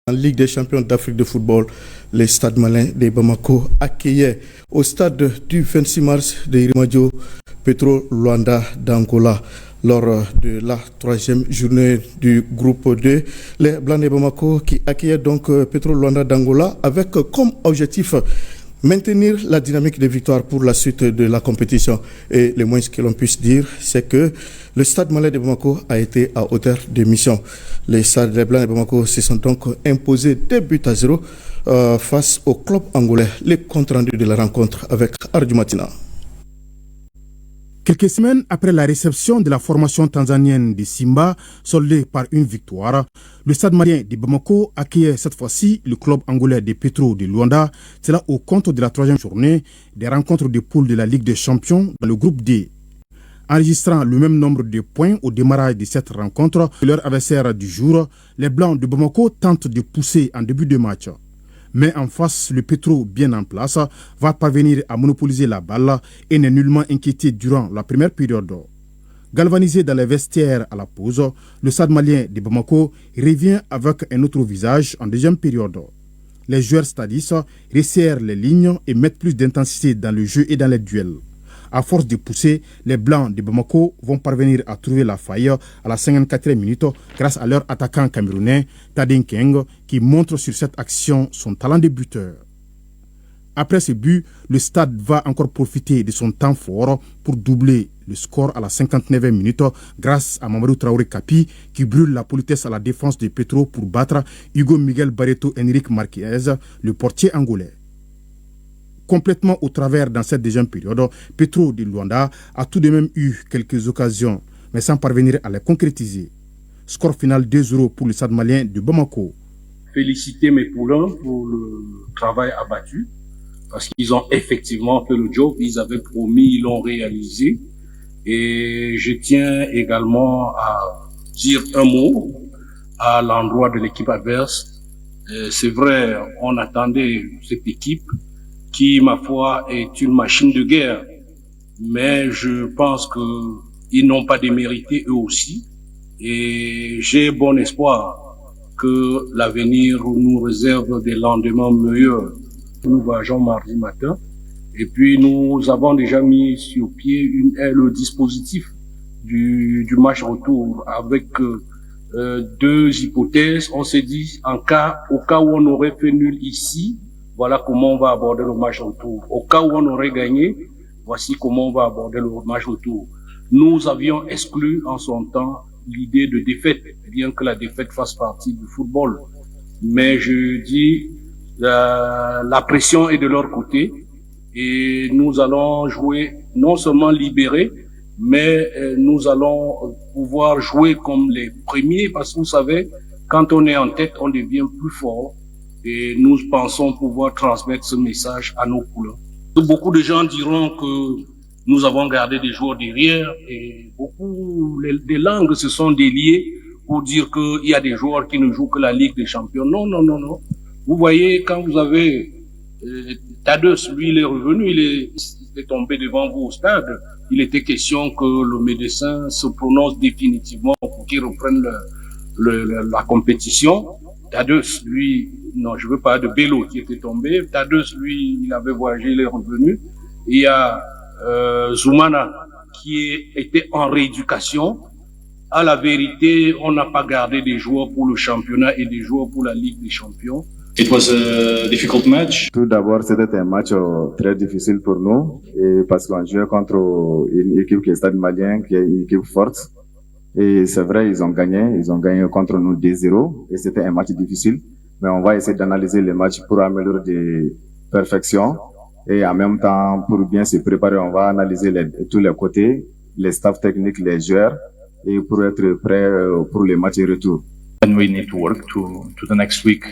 En Ligue des champions d'Afrique de football, les stades malins de Bamako accueillaient au stade du 26 mars de Irimadio Petro Luanda d'Angola. Lors de la troisième journée du groupe 2, les Blancs de Bamako qui accueillaient donc Petro Luanda d'Angola avec comme objectif maintenir la dynamique de victoire pour la suite de la compétition. Et le moins que l'on puisse dire, c'est que le stade malais de Bamako a été à hauteur de mission. Les stades des Blancs de Bamako se sont donc imposés 2-0 face au club angolais. Les comptes rendus de la rencontre avec Ardu Matina. Quelques semaines après la réception de la formation tanzanienne de Simba, soldée par une victoire, le stade malien de Bamako accueillait cette fois-ci le club angolais de Petro de Luanda. C'est là au compte de la troisième journée des rencontres de poule de la Ligue des champions dans le groupe D. Enregistrant le même nombre de points au démarrage de cette rencontre que leur adversaire du jour, les Blancs de Bamako tentent de pousser en début de match. Mais en face, le Petro, bien en place, va parvenir à monopoliser la balle et n'est nullement inquiété durant la première période. Galvanisé dans les vestiaires à la pause, le stade malien de Bamako revient avec un autre visage en deuxième période. Les joueurs stadistes resserrent les lignes et mettent plus d'intensité dans le jeu et dans les duels. À force de pousser, les Blancs de Bamako vont parvenir à trouver la faille à la 54e minute grâce à leur attaquant camerounais Tadin Keng qui montre sur cette action son talent de buteur. Après ce but, le stade va encore profiter de son temps fort pour doubler le score à la 59e minute grâce à Mamadou Traoré Kapi qui brûle la politesse à la défense de Petro pour battre Hugo Miguel Barreto Henrique Marquez, le portier angolais. Complètement au travers dans cette deuxième période, Petro de Luanda a tout de même eu quelques occasions, mais sans parvenir à les concrétiser. Score final 2-0 pour le stade malien de Bamako. Féliciter mes poulains pour le travail abattu, parce qu'ils ont effectivement fait le job, ils avaient promis, ils l'ont réalisé. Et je tiens également à dire un mot à l'endroit de l'équipe adverse. C'est vrai, on attendait cette équipe qui, ma foi, est une machine de guerre. Mais je pense qu'ils n'ont pas démérité eux aussi. Et j'ai bon espoir que l'avenir nous réserve des lendemains meilleurs. Nous voyageons mardi matin. Et puis nous avons déjà mis sur pied le dispositif du match retour avec deux hypothèses. On s'est dit, au cas où on aurait fait nul ici, voilà comment on va aborder le match retour. Au cas où on aurait gagné, voici comment on va aborder le match retour. Nous avions exclu en son temps l'idée de défaite, bien que la défaite fasse partie du football. Mais je dis, la pression est de leur côté et nous allons jouer non seulement libérés, mais nous allons pouvoir jouer comme les premiers parce que vous savez, quand on est en tête, on devient plus fort. Et nous pensons pouvoir transmettre ce message à nos poulains. Beaucoup de gens diront que nous avons gardé des joueurs derrière et beaucoup des langues se sont déliées pour dire qu'il y a des joueurs qui ne jouent que la Ligue des champions. Non. Vous voyez, quand vous avez Tadeusz, lui, il est revenu, il est tombé devant vous au stade. Il était question que le médecin se prononce définitivement pour qu'il reprenne la compétition. Tadeusz, lui, non, je veux pas de Bello qui était tombé. Tadeusz, lui, il avait voyagé, il est revenu. Il y a Zoumana qui était en rééducation. À la vérité, on n'a pas gardé des joueurs pour le championnat et des joueurs pour la Ligue des champions. It was a difficult match. Tout d'abord, c'était un match très difficile pour nous et parce qu'on jouait contre une équipe qui est Stade Malien, qui est une équipe forte. Et c'est vrai, ils ont gagné contre nous 2-0 et c'était un match difficile. Mais on va essayer d'analyser les matchs pour améliorer des perfections et en même temps, pour bien se préparer, on va analyser tous les côtés, les staffs techniques, les joueurs et pour être prêt pour les matchs retour. And we need to work to the next week.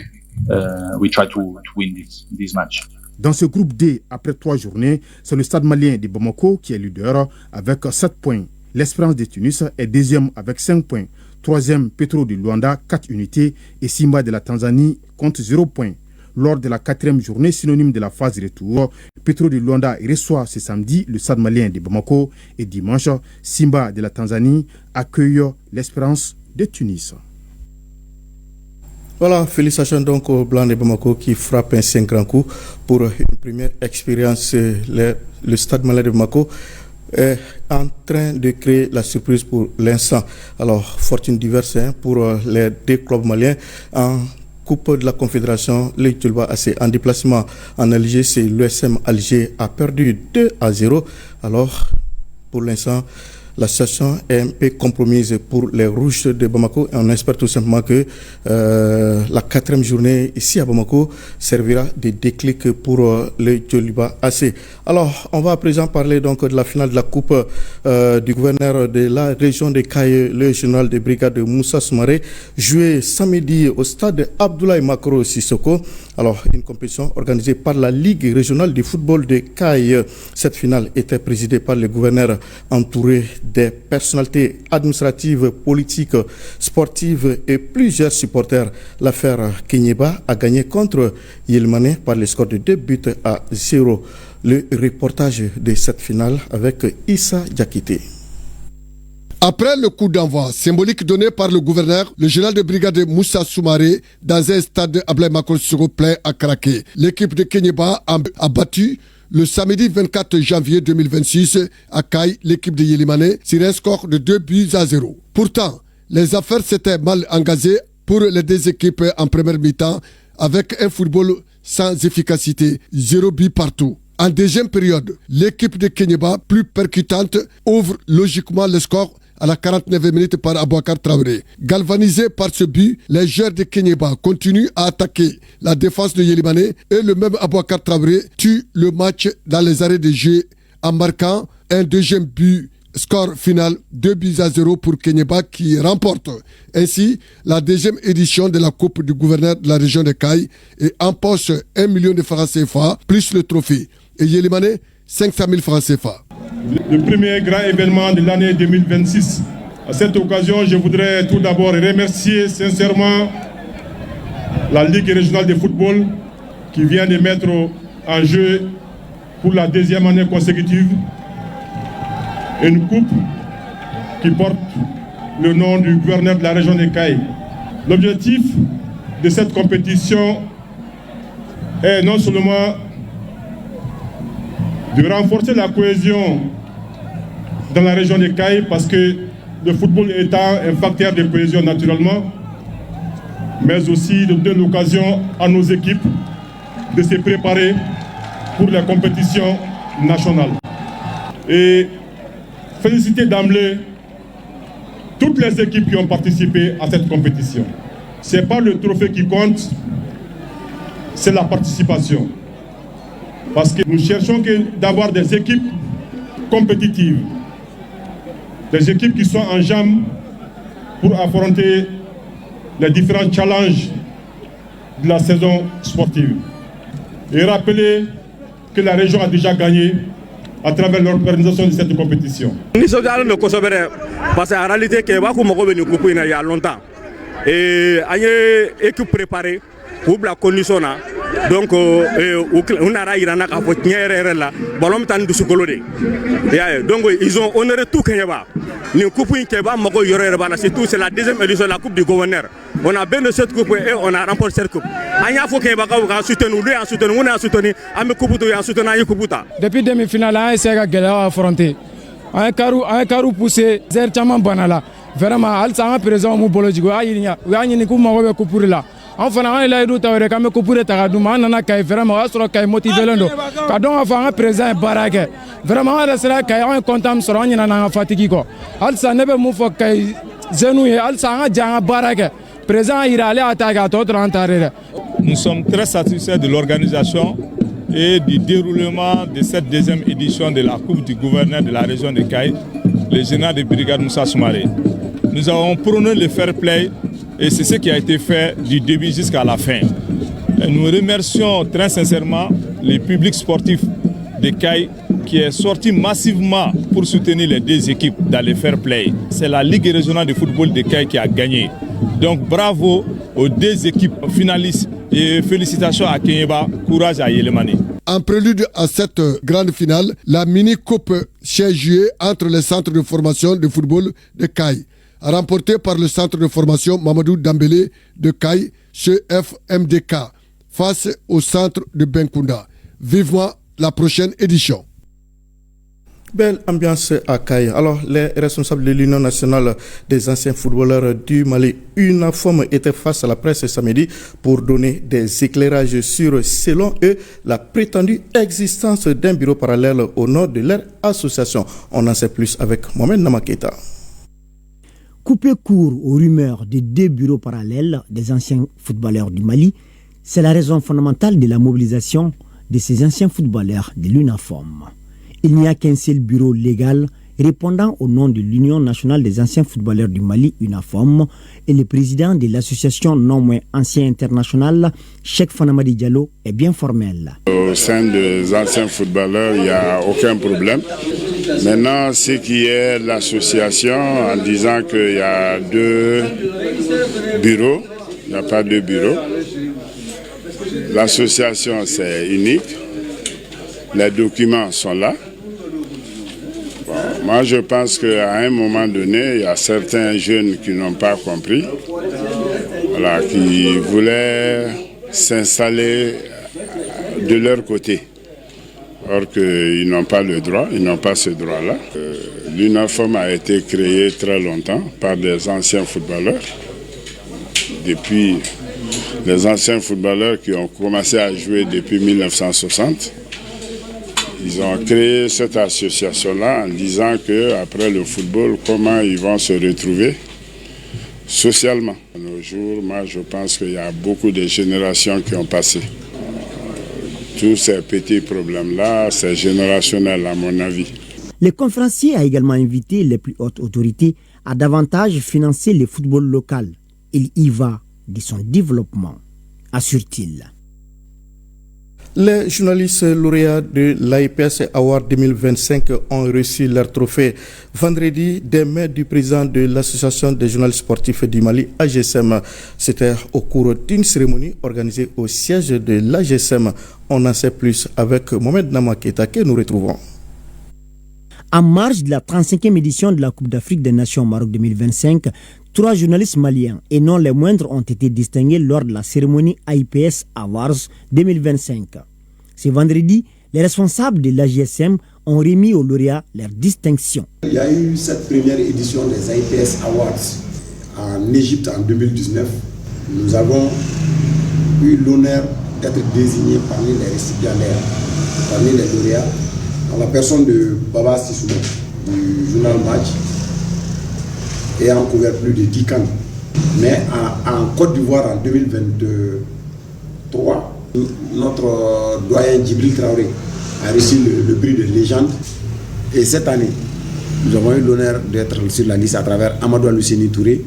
We try to win this match. Dans ce groupe D, après 3 journées, c'est le stade malien de Bamako qui est leader avec 7 points. L'Espérance de Tunis est deuxième avec 5 points. Troisième, Petro de Luanda, 4 unités. Et Simba de la Tanzanie compte 0 points. Lors de la 4e journée synonyme de la phase retour, Petro de Luanda reçoit ce samedi le stade malien de Bamako. Et dimanche, Simba de la Tanzanie accueille l'Espérance de Tunis. Voilà, félicitations donc au Blanc de Bamako qui frappe un 5 grands coups pour une première expérience. Le Stade Malien de Bamako est en train de créer la surprise pour l'instant. Alors, fortune diverse pour les deux clubs maliens en Coupe de la Confédération, le Djolba AC en déplacement en Alger, c'est l'USM Alger a perdu 2-0. Alors, pour l'instant, la situation est un peu compromise pour les Rouges de Bamako et on espère tout simplement que la 4e journée ici à Bamako servira de déclic pour le Djolba AC. Alors, on va à présent parler donc de la finale de la Coupe du gouverneur de la région de Kaye, le général de brigade Moussa Soumaré, joué samedi au stade Abdoulaye Makro Sissoko. Alors, une compétition organisée par la Ligue régionale de football de Kaye. Cette finale était présidée par le gouverneur entouré des personnalités administratives, politiques, sportives et plusieurs supporters. L'affaire Kenyeba a gagné contre Yilmane par le score de 2-0. Le reportage de cette finale avec Issa Diakité. Après le coup d'envoi symbolique donné par le gouverneur, le général de brigade Moussa Soumaré, dans un stade Abdoulaye Makro Sissoko plein à craquer, l'équipe de Kenyeba a battu le samedi 24 janvier 2026 à Kaye l'équipe de Yélimane sur un score de 2-0. Pourtant, les affaires s'étaient mal engagées pour les deux équipes en première mi-temps avec un football sans efficacité, 0 but partout. En deuxième période, l'équipe de Kenyeba, plus percutante, ouvre logiquement le score à la 49e minute par Abouakar Traoré. Galvanisé par ce but, les joueurs de Kenyeba continuent à attaquer la défense de Yélimane et le même Abouakar Traoré tue le match dans les arrêts de jeu en marquant un deuxième but. Score final 2-0 pour Kenyeba qui remporte ainsi la deuxième édition de la Coupe du gouverneur de la région de Kaye et empoche 1 million de francs CFA plus le trophée. Et Yélimane, 500 000 francs CFA. Le premier grand événement de l'année 2026. À cette occasion, je voudrais tout d'abord remercier sincèrement la Ligue régionale de football qui vient de mettre en jeu pour la deuxième année consécutive une coupe qui porte le nom du gouverneur de la région de Kaye. L'objectif de cette compétition est non seulement de renforcer la cohésion dans la région de Kaye, parce que le football étant un facteur de cohésion naturellement, mais aussi de donner l'occasion à nos équipes de se préparer pour les compétitions nationales. Et féliciter d'emblée toutes les équipes qui ont participé à cette compétition. Ce n'est pas le trophée qui compte, c'est la participation. Parce que nous cherchons d'avoir des équipes compétitives, des équipes qui sont en jambes pour affronter les différents challenges de la saison sportive. Et rappeler que la région a déjà gagné à travers l'organisation de cette compétition. Nous sommes dans le Kosobere parce qu'en réalité, il y a longtemps. Et on est équipe préparée pour la condition. Donc, on a irana ka fotniere la balom tan du sukolode. Donc ils ont honoré tout Kenyaba. Ni coupe Kenyaba mako yorere bana, c'est tout, c'est la deuxième édition de la coupe du gouverneur. On a béni cette coupe et on a remporté cette coupe. Anya faut Kenyaba ka soutenu, lui a soutenu, on a soutenu, ame kubuto ya soutenu ay kubuta. Depuis demi-finale, on essaie de affronter. Un carou poussé, zer chama banala. Vraiment, al sanga présent mu bolojigo ayinya. Wa nyini ku mago be kupurila. Enfin, on est là, on couper on a vraiment motivé. On présent baraque. Vraiment, on est content, on est fatigué. Ça ne peut pas zenouiller, baraque. Présent, il allait attaquer. Nous sommes très satisfaits de l'organisation et du déroulement de cette deuxième édition de la Coupe du gouverneur de la région de Kaye, le général de brigade Moussa Soumaré. Nous avons prôné le fair play. Et c'est ce qui a été fait du début jusqu'à la fin. Et nous remercions très sincèrement les publics sportifs de Kaye qui est sorti massivement pour soutenir les deux équipes dans le fair play. C'est la Ligue régionale de football de Kaye qui a gagné. Donc bravo aux deux équipes finalistes et félicitations à Kenyeba, courage à Yélimane. En prélude à cette grande finale, la mini-coupe s'est jouée entre les centres de formation de football de Kaye, remporté par le centre de formation Mamadou Dambélé de Kaye CFMDK face au centre de Benkunda. Vivement la prochaine édition. Belle ambiance à Caille. Alors, les responsables de l'Union nationale des anciens footballeurs du Mali, UNAFOM, étaient face à la presse ce samedi pour donner des éclairages sur, selon eux, la prétendue existence d'un bureau parallèle au nom de leur association. On en sait plus avec Mohamed Namaketa. Couper court aux rumeurs de 2 bureaux parallèles des anciens footballeurs du Mali, c'est la raison fondamentale de la mobilisation de ces anciens footballeurs de l'UNAFOM. Il n'y a qu'un seul bureau légal répondant au nom de l'Union nationale des anciens footballeurs du Mali, UNAFOM, et le président de l'association non moins ancien international, Cheikh Fanamadi Diallo, est bien formel. Au sein des anciens footballeurs, il n'y a aucun problème. Maintenant, ce qui est l'association, en disant qu'il y a 2 bureaux, il n'y a pas 2 bureaux. L'association, c'est unique. Les documents sont là. Bon, moi, je pense qu'à un moment donné, il y a certains jeunes qui n'ont pas compris, voilà, qui voulaient s'installer de leur côté. Or qu'ils n'ont pas le droit, ils n'ont pas ce droit-là. L'UNAFOM a été créée très longtemps par des anciens footballeurs. Depuis les anciens footballeurs qui ont commencé à jouer depuis 1960. Ils ont créé cette association-là en disant qu'après le football, comment ils vont se retrouver socialement. À nos jours, moi, je pense qu'il y a beaucoup de générations qui ont passé. Tous ces petits problèmes-là, c'est générationnel à mon avis. Le conférencier a également invité les plus hautes autorités à davantage financer le football local. Il y va de son développement, assure-t-il. Les journalistes lauréats de l'AIPS Award 2025 ont reçu leur trophée vendredi des mains du président de l'Association des journalistes sportifs du Mali, AGSM. C'était au cours d'une cérémonie organisée au siège de l'AGSM. On en sait plus avec Mohamed Namaketa que nous retrouvons. En marge de la 35e édition de la Coupe d'Afrique des Nations au Maroc 2025, 3 journalistes maliens, et non les moindres, ont été distingués lors de la cérémonie AIPS Awards 2025. Ce vendredi, les responsables de l'AGSM ont remis aux lauréats leurs distinctions. Il y a eu cette première édition des AIPS Awards en Égypte en 2019. Nous avons eu l'honneur d'être désignés parmi les récipiendaires, parmi les lauréats, en la personne de Baba Sissouma, du journal Match, ayant couvert plus de 10 camps. Mais en Côte d'Ivoire en 2023, notre doyen Djibril Traoré a reçu le prix de légende. Et cette année, nous avons eu l'honneur d'être sur la liste à travers Amadou Alousseni Touré,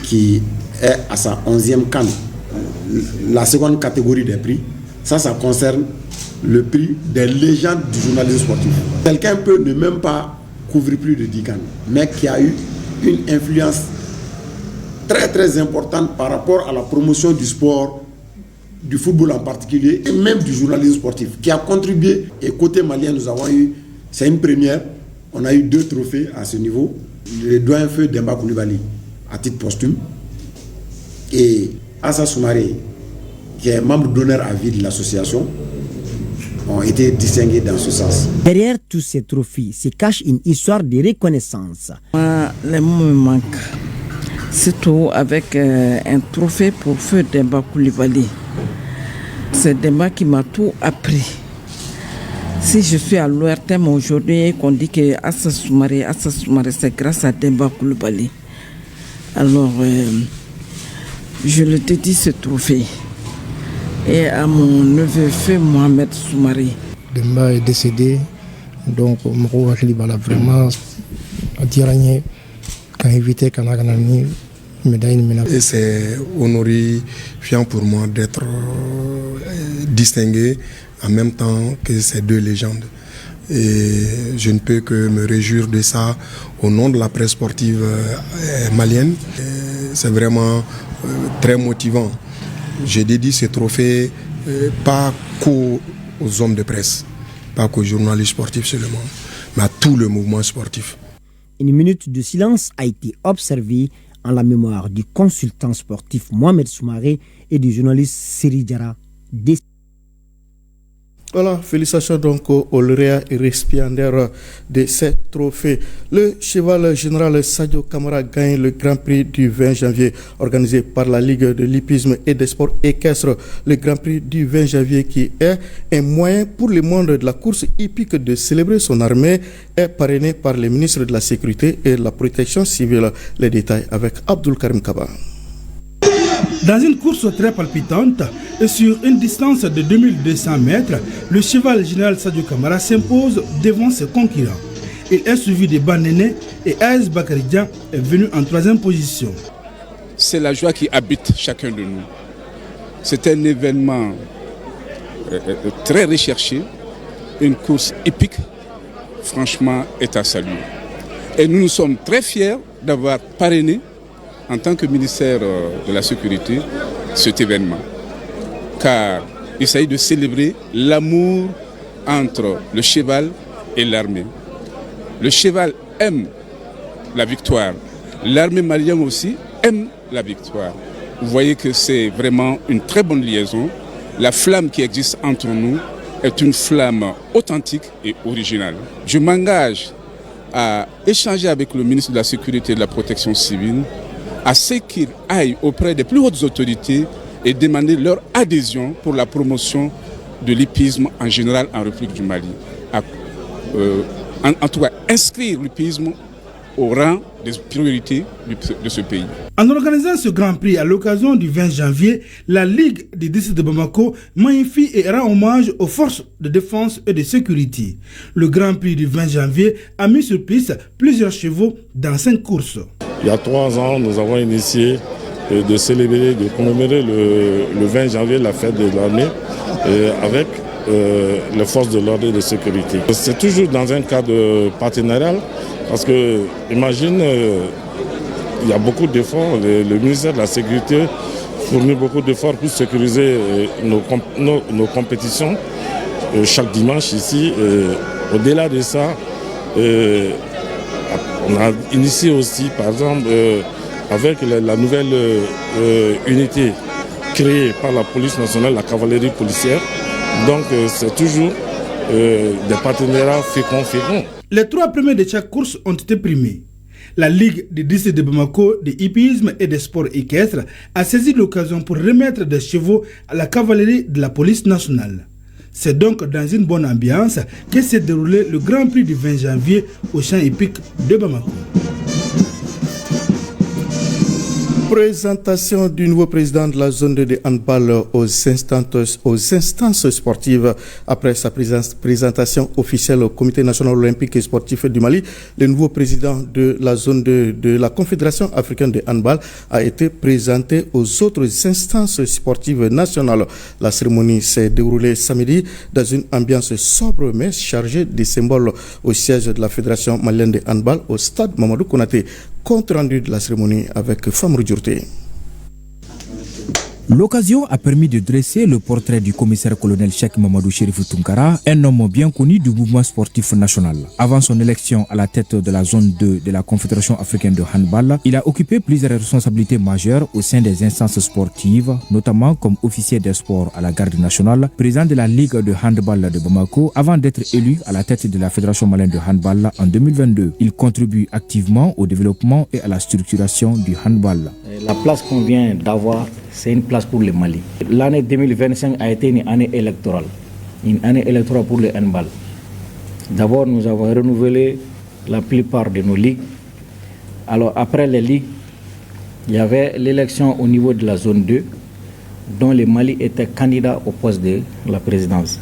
qui est à sa 11e CAN. La seconde catégorie des prix, ça concerne le prix des légendes du journalisme sportif. Quelqu'un peut ne même pas couvrir plus de 10 CAN, mais qui a eu une influence très très importante par rapport à la promotion du sport, du football en particulier, et même du journalisme sportif, qui a contribué. Et côté malien, nous avons eu, c'est une première, on a eu 2 trophées à ce niveau. Le doyen feu Demba Koulibaly, à titre posthume, et Assa Soumaré, qui est membre d'honneur à vie de l'association, ont été distingués dans ce sens. Derrière tous ces trophées se cache une histoire de reconnaissance. Les mots me manquent, surtout avec un trophée pour feu Demba Koulibaly. C'est Demba qui m'a tout appris. Si je suis à l'ORTM aujourd'hui et qu'on dit que Assa Soumaré, c'est grâce à Demba Koulibaly. Alors, je le dédie ce trophée. Et à mon neveu feu Mohamed Soumaré. Demba est décédé, donc Moro Akhlibala vraiment a tiragné quand invité Kanaganani médaille. Et c'est honorifiant pour moi d'être distingué en même temps que ces 2 légendes. Et je ne peux que me réjouir de ça au nom de la presse sportive malienne. C'est vraiment très motivant. Je dédie ce trophée pas qu'aux hommes de presse, pas qu'aux journalistes sportifs seulement, mais à tout le mouvement sportif. Une minute de silence a été observée en la mémoire du consultant sportif Mohamed Soumaré et du journaliste Siri Diarra. Voilà, félicitations donc aux lauréats et récipiendaires de ces trophées. Le cheval général Sadio Camara gagne le Grand Prix du 20 janvier organisé par la Ligue de l'hippisme et des sports équestres. Le Grand Prix du 20 janvier qui est un moyen pour le monde de la course hippique de célébrer son armée est parrainé par les ministres de la Sécurité et de la Protection civile. Les détails avec Abdul Karim Kaba. Dans une course très palpitante et sur une distance de 2200 mètres, le cheval général Sadio Camara s'impose devant ses concurrents. Il est suivi de Banéné et Aïs Bakaridjan est venu en 3e position. C'est la joie qui habite chacun de nous. C'est un événement très recherché, une course épique, franchement, est à saluer. Et nous sommes très fiers d'avoir parrainé en tant que ministère de la Sécurité cet événement, car il s'agit de célébrer l'amour entre le cheval et l'armée. Le cheval aime la victoire, l'armée malienne aussi aime la victoire. Vous voyez que c'est vraiment une très bonne liaison. La flamme qui existe entre nous est une flamme authentique et originale. Je m'engage à échanger avec le ministre de la Sécurité et de la Protection civile à ce qu'ils aillent auprès des plus hautes autorités et demander leur adhésion pour la promotion de l'hippisme en général en République du Mali. En tout cas, inscrire l'hippisme au rang des priorités de ce pays. En organisant ce Grand Prix à l'occasion du 20 janvier, la Ligue des districts de Bamako magnifie et rend hommage aux forces de défense et de sécurité. Le Grand Prix du 20 janvier a mis sur piste plusieurs chevaux dans 5 courses. Il y a 3 ans, nous avons initié de célébrer, de commémorer le 20 janvier la fête de l'armée avec les forces de l'ordre et de sécurité. C'est toujours dans un cadre partenarial parce que, imagine, il y a beaucoup d'efforts. Le ministère de la Sécurité fournit beaucoup d'efforts pour sécuriser nos compétitions chaque dimanche ici. Au-delà de ça, on a initié aussi, par exemple, avec la nouvelle unité créée par la police nationale, la cavalerie policière. Donc, c'est toujours des partenariats féconds. Les 3 premiers de chaque course ont été primés. La Ligue des districts de Bamako, de hippisme et des sports équestres a saisi l'occasion pour remettre des chevaux à la cavalerie de la police nationale. C'est donc dans une bonne ambiance que s'est déroulé le Grand Prix du 20 janvier au champ hippique de Bamako. Présentation du nouveau président de la zone de handball aux instances sportives. Après sa présentation officielle au Comité national olympique et sportif du Mali, le nouveau président de la zone de la Confédération africaine de handball a été présenté aux autres instances sportives nationales. La cérémonie s'est déroulée samedi dans une ambiance sobre mais chargée de symboles au siège de la Fédération malienne de handball au stade Mamadou Konaté. Compte rendu de la cérémonie avec Famrou Djourté. L'occasion a permis de dresser le portrait du commissaire-colonel Cheikh Mamadou Chérifou Tounkara, un homme bien connu du mouvement sportif national. Avant son élection à la tête de la zone 2 de la Confédération africaine de handball, il a occupé plusieurs responsabilités majeures au sein des instances sportives, notamment comme officier des sports à la garde nationale, président de la Ligue de handball de Bamako, avant d'être élu à la tête de la Fédération malienne de handball en 2022. Il contribue activement au développement et à la structuration du handball. La place qu'on vient d'avoir, c'est une place pour le Mali. L'année 2025 a été une année électorale pour le handball. D'abord, nous avons renouvelé la plupart de nos ligues. Alors après les ligues, il y avait l'élection au niveau de la zone 2, dont le Mali était candidat au poste de la présidence.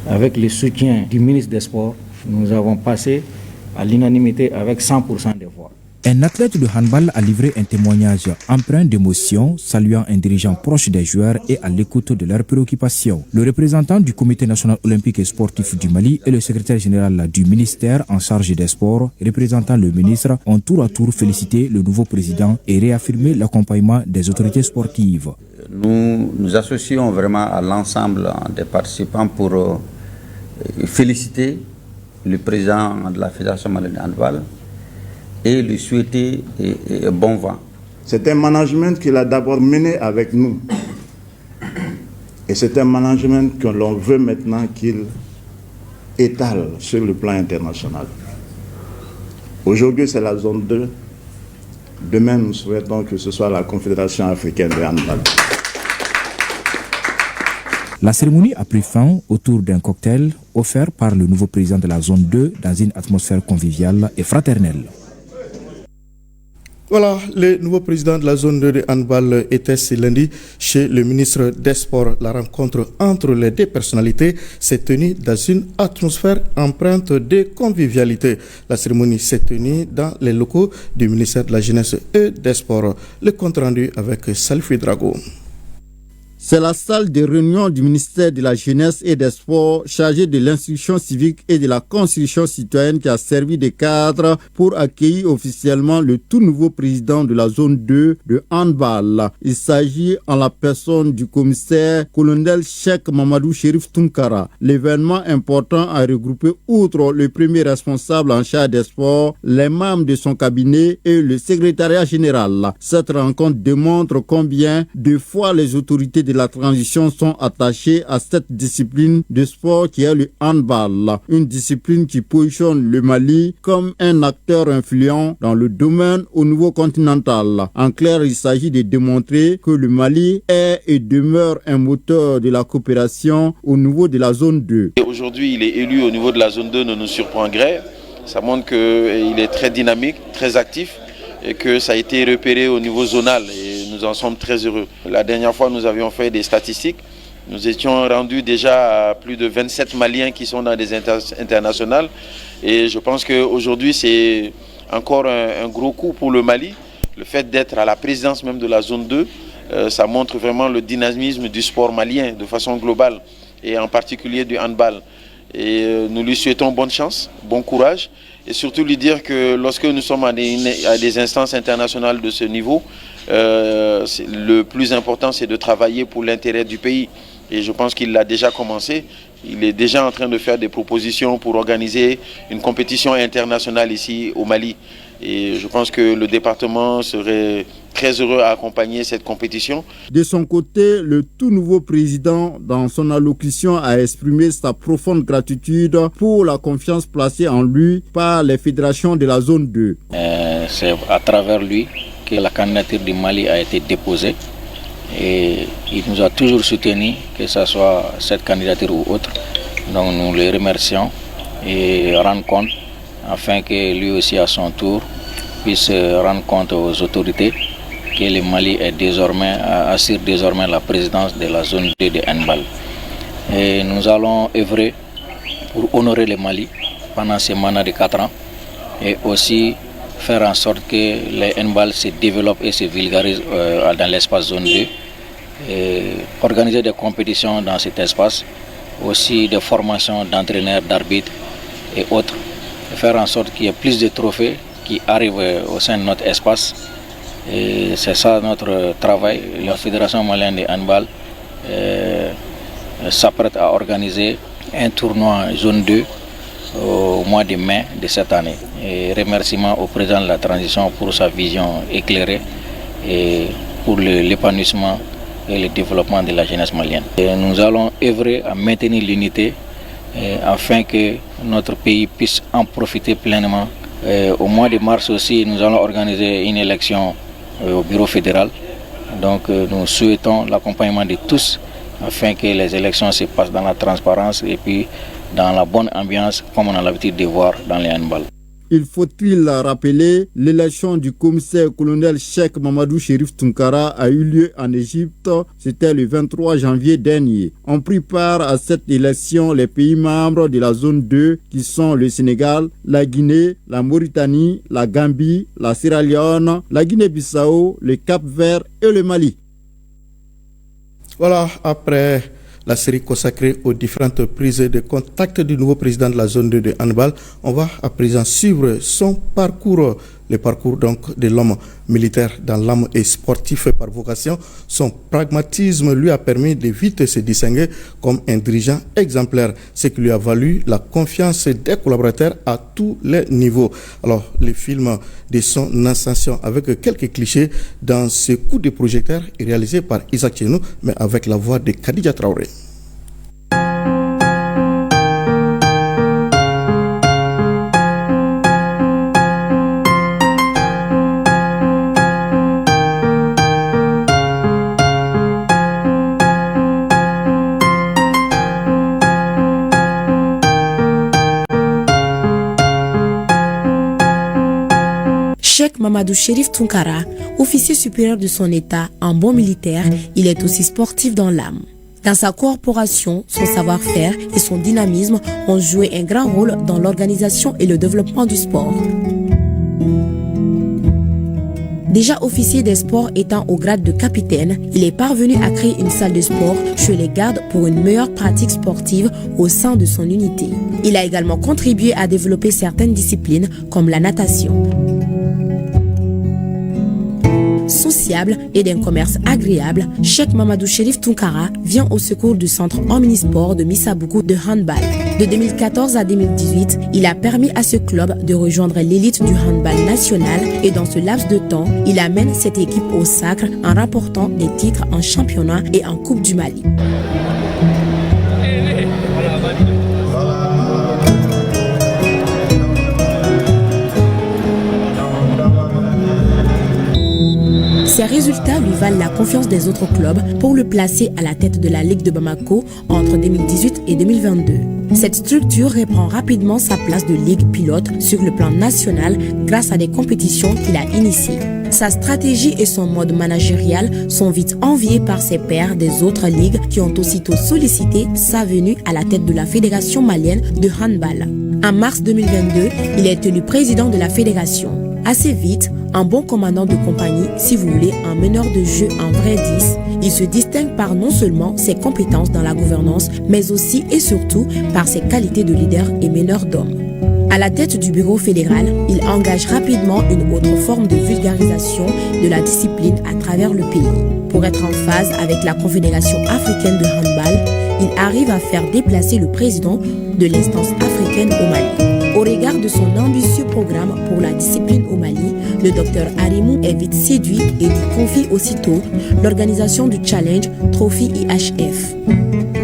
Avec le soutien du ministre des Sports, nous avons passé à l'unanimité avec 100% des voix. Un athlète de handball a livré un témoignage empreint d'émotion, saluant un dirigeant proche des joueurs et à l'écoute de leurs préoccupations. Le représentant du Comité national olympique et sportif du Mali et le secrétaire général du ministère en charge des sports, représentant le ministre, ont tour à tour félicité le nouveau président et réaffirmé l'accompagnement des autorités sportives. Nous nous associons vraiment à l'ensemble des participants pour féliciter le président de la Fédération malienne de handball et lui souhaiter bon vent C'est un management qu'il a d'abord mené avec nous. Et c'est un management que l'on veut maintenant qu'il étale sur le plan international. Aujourd'hui, c'est la zone 2. Demain, nous souhaitons que ce soit la Confédération africaine de handball. La cérémonie a pris fin autour d'un cocktail offert par le nouveau président de la zone 2 dans une atmosphère conviviale et fraternelle. Voilà, le nouveau président de la zone 2 de handball était ce lundi chez le ministre des Sports. La rencontre entre les deux personnalités s'est tenue dans une atmosphère empreinte de convivialité. La cérémonie s'est tenue dans les locaux du ministère de la Jeunesse et des Sports. Le compte rendu avec Salfi Drago. C'est la salle de réunion du ministère de la Jeunesse et des Sports chargée de l'instruction civique et de la construction citoyenne qui a servi de cadre pour accueillir officiellement le tout nouveau président de la zone 2 de handball. Il s'agit en la personne du commissaire colonel Cheikh Mamadou Chérif Tounkara. L'événement important a regroupé outre le premier responsable en charge des sports, les membres de son cabinet et le secrétariat général. Cette rencontre démontre combien de fois les autorités de la transition sont attachées à cette discipline de sport qui est le handball, une discipline qui positionne le Mali comme un acteur influent dans le domaine au niveau continental. En clair, il s'agit de démontrer que le Mali est et demeure un moteur de la coopération au niveau de la zone 2. Aujourd'hui, il est élu au niveau de la zone 2, ne nous surprend guère. Ça montre qu'il est très dynamique, très actif et que ça a été repéré au niveau zonal. Nous en sommes très heureux. La dernière fois, nous avions fait des statistiques. Nous étions rendus déjà à plus de 27 Maliens qui sont dans des internationales. Et je pense qu'aujourd'hui, c'est encore un gros coup pour le Mali. Le fait d'être à la présidence même de la zone 2, ça montre vraiment le dynamisme du sport malien de façon globale et en particulier du handball. Et nous lui souhaitons bonne chance, bon courage. Et surtout lui dire que lorsque nous sommes à des instances internationales de ce niveau, le plus important c'est de travailler pour l'intérêt du pays. Et je pense qu'il l'a déjà commencé. Il est déjà en train de faire des propositions pour organiser une compétition internationale ici au Mali. Et je pense que le département serait très heureux à accompagner cette compétition. De son côté, le tout nouveau président, dans son allocution, a exprimé sa profonde gratitude pour la confiance placée en lui par les fédérations de la zone 2. C'est à travers lui que la candidature du Mali a été déposée. Et il nous a toujours soutenus, que ce soit cette candidature ou autre. Donc nous le remercions et rendre compte afin que lui aussi à son tour puisse rendre compte aux autorités que le Mali est assure désormais la présidence de la zone 2 de handball. Et nous allons œuvrer pour honorer le Mali pendant ce mandat de 4 ans et aussi faire en sorte que le handball se développe et se vulgarise dans l'espace zone 2. Et organiser des compétitions dans cet espace, aussi des formations d'entraîneurs, d'arbitres et autres. Et faire en sorte qu'il y ait plus de trophées qui arrivent au sein de notre espace. Et c'est ça notre travail. La Fédération malienne de handball s'apprête à organiser un tournoi zone 2 au mois de mai de cette année. Et remerciements au président de la transition pour sa vision éclairée et pour l'épanouissement et le développement de la jeunesse malienne. Et nous allons œuvrer à maintenir l'unité afin que notre pays puisse en profiter pleinement. Au mois de mars aussi, nous allons organiser une élection au bureau fédéral. Donc nous souhaitons l'accompagnement de tous afin que les élections se passent dans la transparence et puis dans la bonne ambiance comme on a l'habitude de voir dans les handball. Il faut-il rappeler, l'élection du commissaire colonel Cheikh Mamadou Chérif Tounkara a eu lieu en Égypte, c'était le 23 janvier dernier. On prit part à cette élection les pays membres de la zone 2 qui sont le Sénégal, la Guinée, la Mauritanie, la Gambie, la Sierra Leone, la Guinée-Bissau, le Cap-Vert et le Mali. Voilà, après la série consacrée aux différentes prises de contact du nouveau président de la zone 2 de handball, on va à présent suivre son parcours Le parcours donc de l'homme militaire dans l'âme et sportif par vocation, son pragmatisme lui a permis de vite se distinguer comme un dirigeant exemplaire, ce qui lui a valu la confiance des collaborateurs à tous les niveaux. Alors, le film de son ascension avec quelques clichés dans ce coup de projecteur est réalisé par Isaac Chenou, mais avec la voix de Khadija Traoré. Cheikh Mamadou Chérif Tounkara, officier supérieur de son état, un bon militaire, il est aussi sportif dans l'âme. Dans sa corporation, son savoir-faire et son dynamisme ont joué un grand rôle dans l'organisation et le développement du sport. Déjà officier des sports étant au grade de capitaine, il est parvenu à créer une salle de sport chez les gardes pour une meilleure pratique sportive au sein de son unité. Il a également contribué à développer certaines disciplines comme la natation. Sociable et d'un commerce agréable, Cheikh Mamadou Chérif Tounkara vient au secours du centre omnisport de Missaboukou de handball. De 2014 à 2018, il a permis à ce club de rejoindre l'élite du handball national et dans ce laps de temps, il amène cette équipe au sacre en remportant des titres en championnat et en Coupe du Mali. Ces résultats lui valent la confiance des autres clubs pour le placer à la tête de la Ligue de Bamako entre 2018 et 2022. Cette structure reprend rapidement sa place de ligue pilote sur le plan national grâce à des compétitions qu'il a initiées. Sa stratégie et son mode managérial sont vite enviés par ses pairs des autres ligues qui ont aussitôt sollicité sa venue à la tête de la Fédération malienne de handball. En mars 2022, il est élu président de la fédération. Assez vite, un bon commandant de compagnie, si vous voulez, un meneur de jeu en vrai 10, il se distingue par non seulement ses compétences dans la gouvernance, mais aussi et surtout par ses qualités de leader et meneur d'hommes. À la tête du bureau fédéral, il engage rapidement une autre forme de vulgarisation de la discipline à travers le pays. Pour être en phase avec la Confédération africaine de handball, il arrive à faire déplacer le président de l'instance africaine au Mali. Au regard de son ambitieux programme pour la discipline au Mali, le docteur Arimou est vite séduit et lui confie aussitôt l'organisation du Challenge Trophy IHF.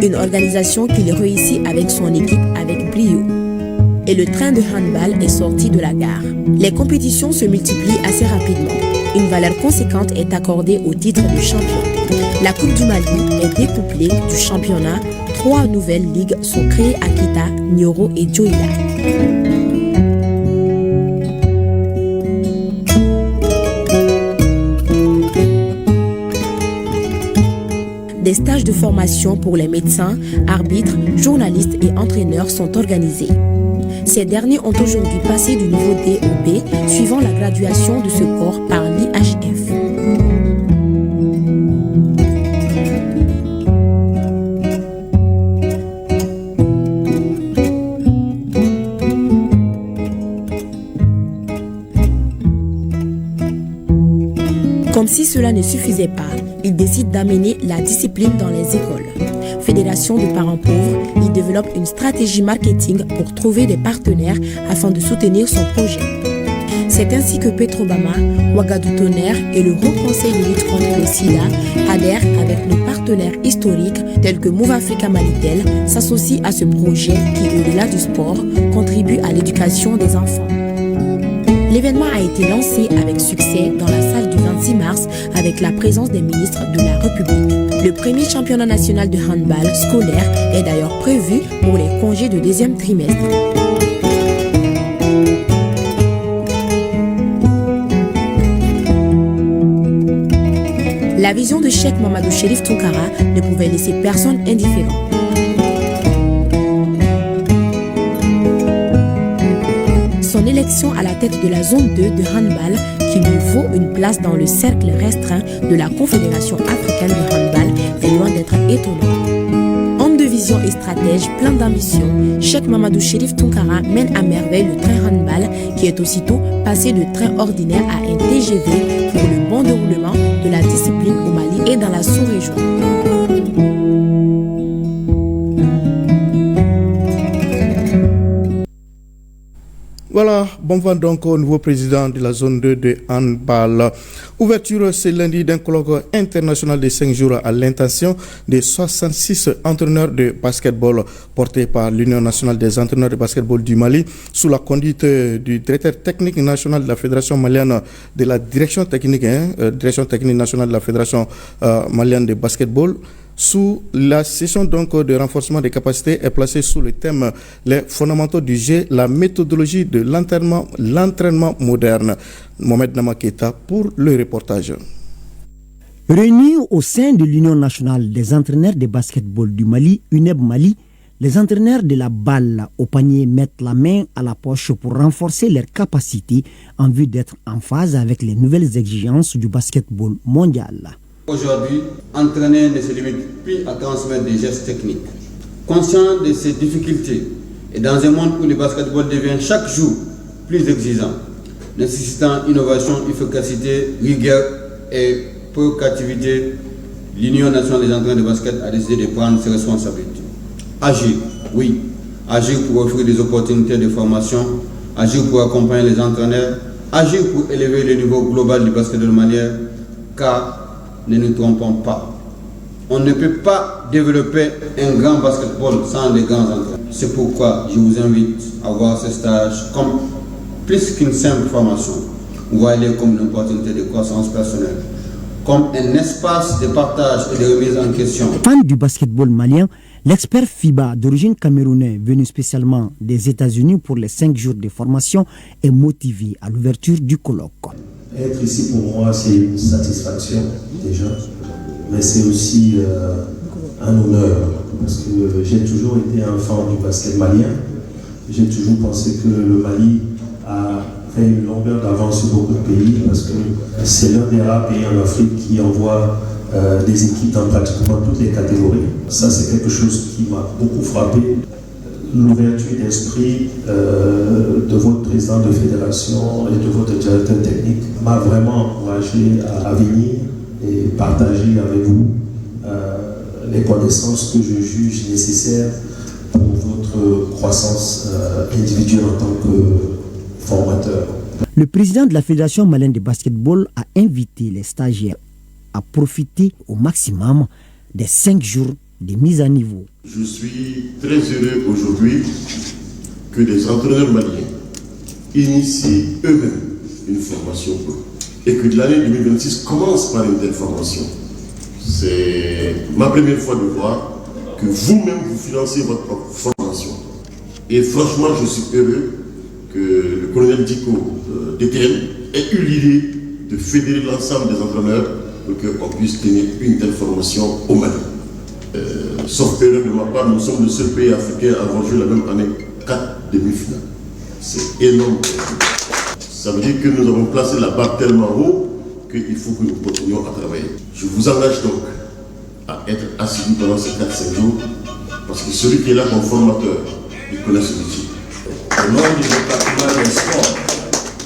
Une organisation qu'il réussit avec son équipe avec brio. Et le train de handball est sorti de la gare. Les compétitions se multiplient assez rapidement. Une valeur conséquente est accordée au titre de champion. La Coupe du Mali est découplée du championnat. 3 nouvelles ligues sont créées à Kita, Nioro et Djoila. Des stages de formation pour les médecins, arbitres, journalistes et entraîneurs sont organisés. Ces derniers ont aujourd'hui passé du niveau D au B, suivant la graduation de ce corps par l'IHF. Comme si cela ne suffisait pas, il décide d'amener la discipline dans les écoles. Fédération de parents pauvres, il développe une stratégie marketing pour trouver des partenaires afin de soutenir son projet. C'est ainsi que Petrobama, Ouagadougou Tonnerre et le Haut Conseil de lutte contre le sida adhèrent avec nos partenaires historiques tels que Move Africa Malitel s'associent à ce projet qui, au-delà du sport, contribue à l'éducation des enfants. L'événement a été lancé avec succès dans la salle du 26 mars avec la présence des ministres de la République. Le premier championnat national de handball scolaire est d'ailleurs prévu pour les congés de deuxième trimestre. La vision de Cheikh Mamadou Chérif Tounkara ne pouvait laisser personne indifférent. Son élection à la tête de la zone 2 de handball qui lui vaut une place dans le cercle restreint de la Confédération africaine de handball est loin d'être étonnant. Homme de vision vision et stratège plein d'ambition, Cheikh Mamadou Chérif Tounkara mène à merveille le train handball qui est aussitôt passé de train ordinaire à un TGV pour le bon déroulement de la discipline au Mali et dans la sous-région. Voilà, bon vent donc au nouveau président de la zone 2 de handball. Ouverture ce lundi d'un colloque international de 5 jours à l'intention des 66 entraîneurs de basketball portés par l'Union nationale des entraîneurs de basketball du Mali sous la conduite du directeur technique national de la Fédération malienne de la direction technique nationale de la Fédération malienne de basketball. Sous la session donc de renforcement des capacités est placée sous le thème les fondamentaux du jeu, la méthodologie de l'entraînement moderne. Mohamed Namaketa pour le reportage. Réunis au sein de l'Union nationale des entraîneurs de basketball du Mali, UNEB Mali, les entraîneurs de la balle au panier mettent la main à la poche pour renforcer leurs capacités en vue d'être en phase avec les nouvelles exigences du basketball mondial. Aujourd'hui, entraîner ne se limite plus à transmettre des gestes techniques. Conscient de ces difficultés et dans un monde où le basketball devient chaque jour plus exigeant, nécessitant innovation, efficacité, rigueur et proactivité, l'Union nationale des entraîneurs de basket a décidé de prendre ses responsabilités. Agir, oui. Agir pour offrir des opportunités de formation, agir pour accompagner les entraîneurs, agir pour élever le niveau global du basketball malien, car ne nous trompons pas. On ne peut pas développer un grand basketball sans les grands entraîneurs. C'est pourquoi je vous invite à voir ce stage comme plus qu'une simple formation. Voyez-le comme une opportunité de croissance personnelle, comme un espace de partage et de remise en question. Fan du basketball malien, l'expert FIBA d'origine camerounaise venu spécialement des États-Unis pour les 5 jours de formation est motivé à l'ouverture du colloque. Être ici pour moi c'est une satisfaction déjà, mais c'est aussi un honneur parce que j'ai toujours été un fan du basket malien. J'ai toujours pensé que le Mali a fait une longueur d'avance sur beaucoup de pays parce que c'est l'un des rares pays en Afrique qui envoie des équipes dans pratiquement toutes les catégories. Ça c'est quelque chose qui m'a beaucoup frappé. L'ouverture d'esprit de votre président de fédération et de votre directeur technique m'a vraiment encouragé à venir et partager avec vous les connaissances que je juge nécessaires pour votre croissance individuelle en tant que formateur. Le président de la Fédération malienne de basketball a invité les stagiaires à profiter au maximum des 5 jours de mise à niveau. Je suis très heureux aujourd'hui que des entraîneurs maliens initient eux-mêmes une formation et que l'année 2026 commence par une telle formation. C'est ma première fois de voir que vous-même vous financez votre propre formation. Et franchement, je suis heureux que le colonel Diko DTL ait eu l'idée de fédérer l'ensemble des entraîneurs pour qu'on puisse tenir une telle formation au Mali. Sauf erreur de ma part, nous sommes le seul pays africain à avoir joué la même année 4 demi-finales. C'est énorme. Ça veut dire que nous avons placé la barre tellement haut qu'il faut que nous continuions à travailler. Je vous engage donc à être assidu pendant ces 4-5 jours, parce que celui qui est là comme formateur, il connaît ce métier. Au nom du département des sports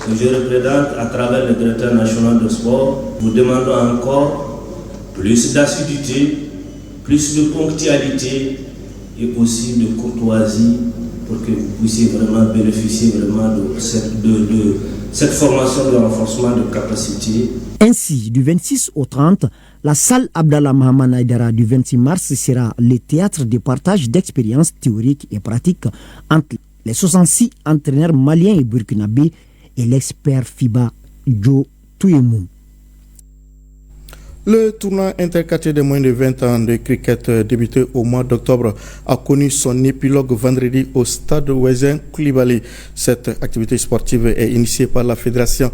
que je représente à travers le directeur national de sport, vous demandons encore plus d'assiduité, plus de ponctualité et aussi de courtoisie pour que vous puissiez vraiment bénéficier vraiment de cette formation de renforcement de capacité. Ainsi, du 26 au 30, la salle Abdallah Mahaman Aïdara du 26 mars sera le théâtre de partage d'expériences théoriques et pratiques entre les 66 entraîneurs maliens et burkinabés et l'expert FIBA Joe Touyemou. Le tournoi interquartier de moins de 20 ans de cricket débuté au mois d'octobre a connu son épilogue vendredi au stade Ouezin Koulibaly. Cette activité sportive est initiée par la Fédération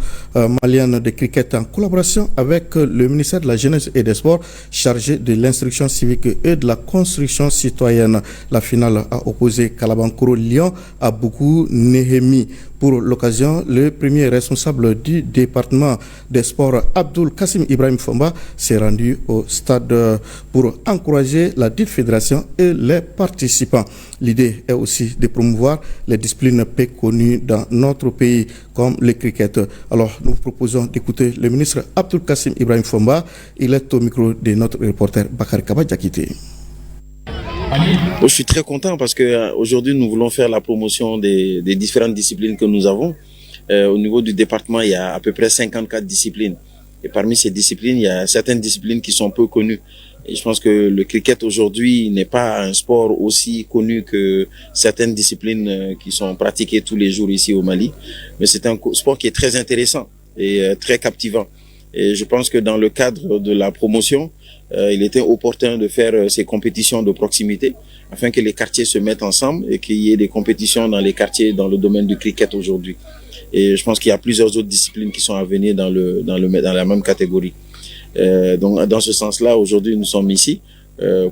malienne de cricket en collaboration avec le ministère de la Jeunesse et des Sports chargé de l'instruction civique et de la construction citoyenne. La finale a opposé Kalabankoro Lyon à Bougou Nehemi. Pour l'occasion, le premier responsable du département des sports, Abdul Kassim Ibrahim Fomba, s'est rendu au stade pour encourager la dite fédération et les participants. L'idée est aussi de promouvoir les disciplines peu connues dans notre pays, comme le cricket. Alors, nous vous proposons d'écouter le ministre Abdul Kassim Ibrahim Fomba. Il est au micro de notre reporter Bakar Kabadjakite. Je suis très content parce que aujourd'hui nous voulons faire la promotion des différentes disciplines que nous avons. Au niveau du département, il y a à peu près 54 disciplines. Et parmi ces disciplines, il y a certaines disciplines qui sont peu connues. Et je pense que le cricket aujourd'hui n'est pas un sport aussi connu que certaines disciplines qui sont pratiquées tous les jours ici au Mali. Mais c'est un sport qui est très intéressant et très captivant. Et je pense que dans le cadre de la promotion, il était opportun de faire ces compétitions de proximité afin que les quartiers se mettent ensemble et qu'il y ait des compétitions dans les quartiers dans le domaine du cricket aujourd'hui. Et je pense qu'il y a plusieurs autres disciplines qui sont à venir dans la même catégorie. Donc dans ce sens-là, aujourd'hui nous sommes ici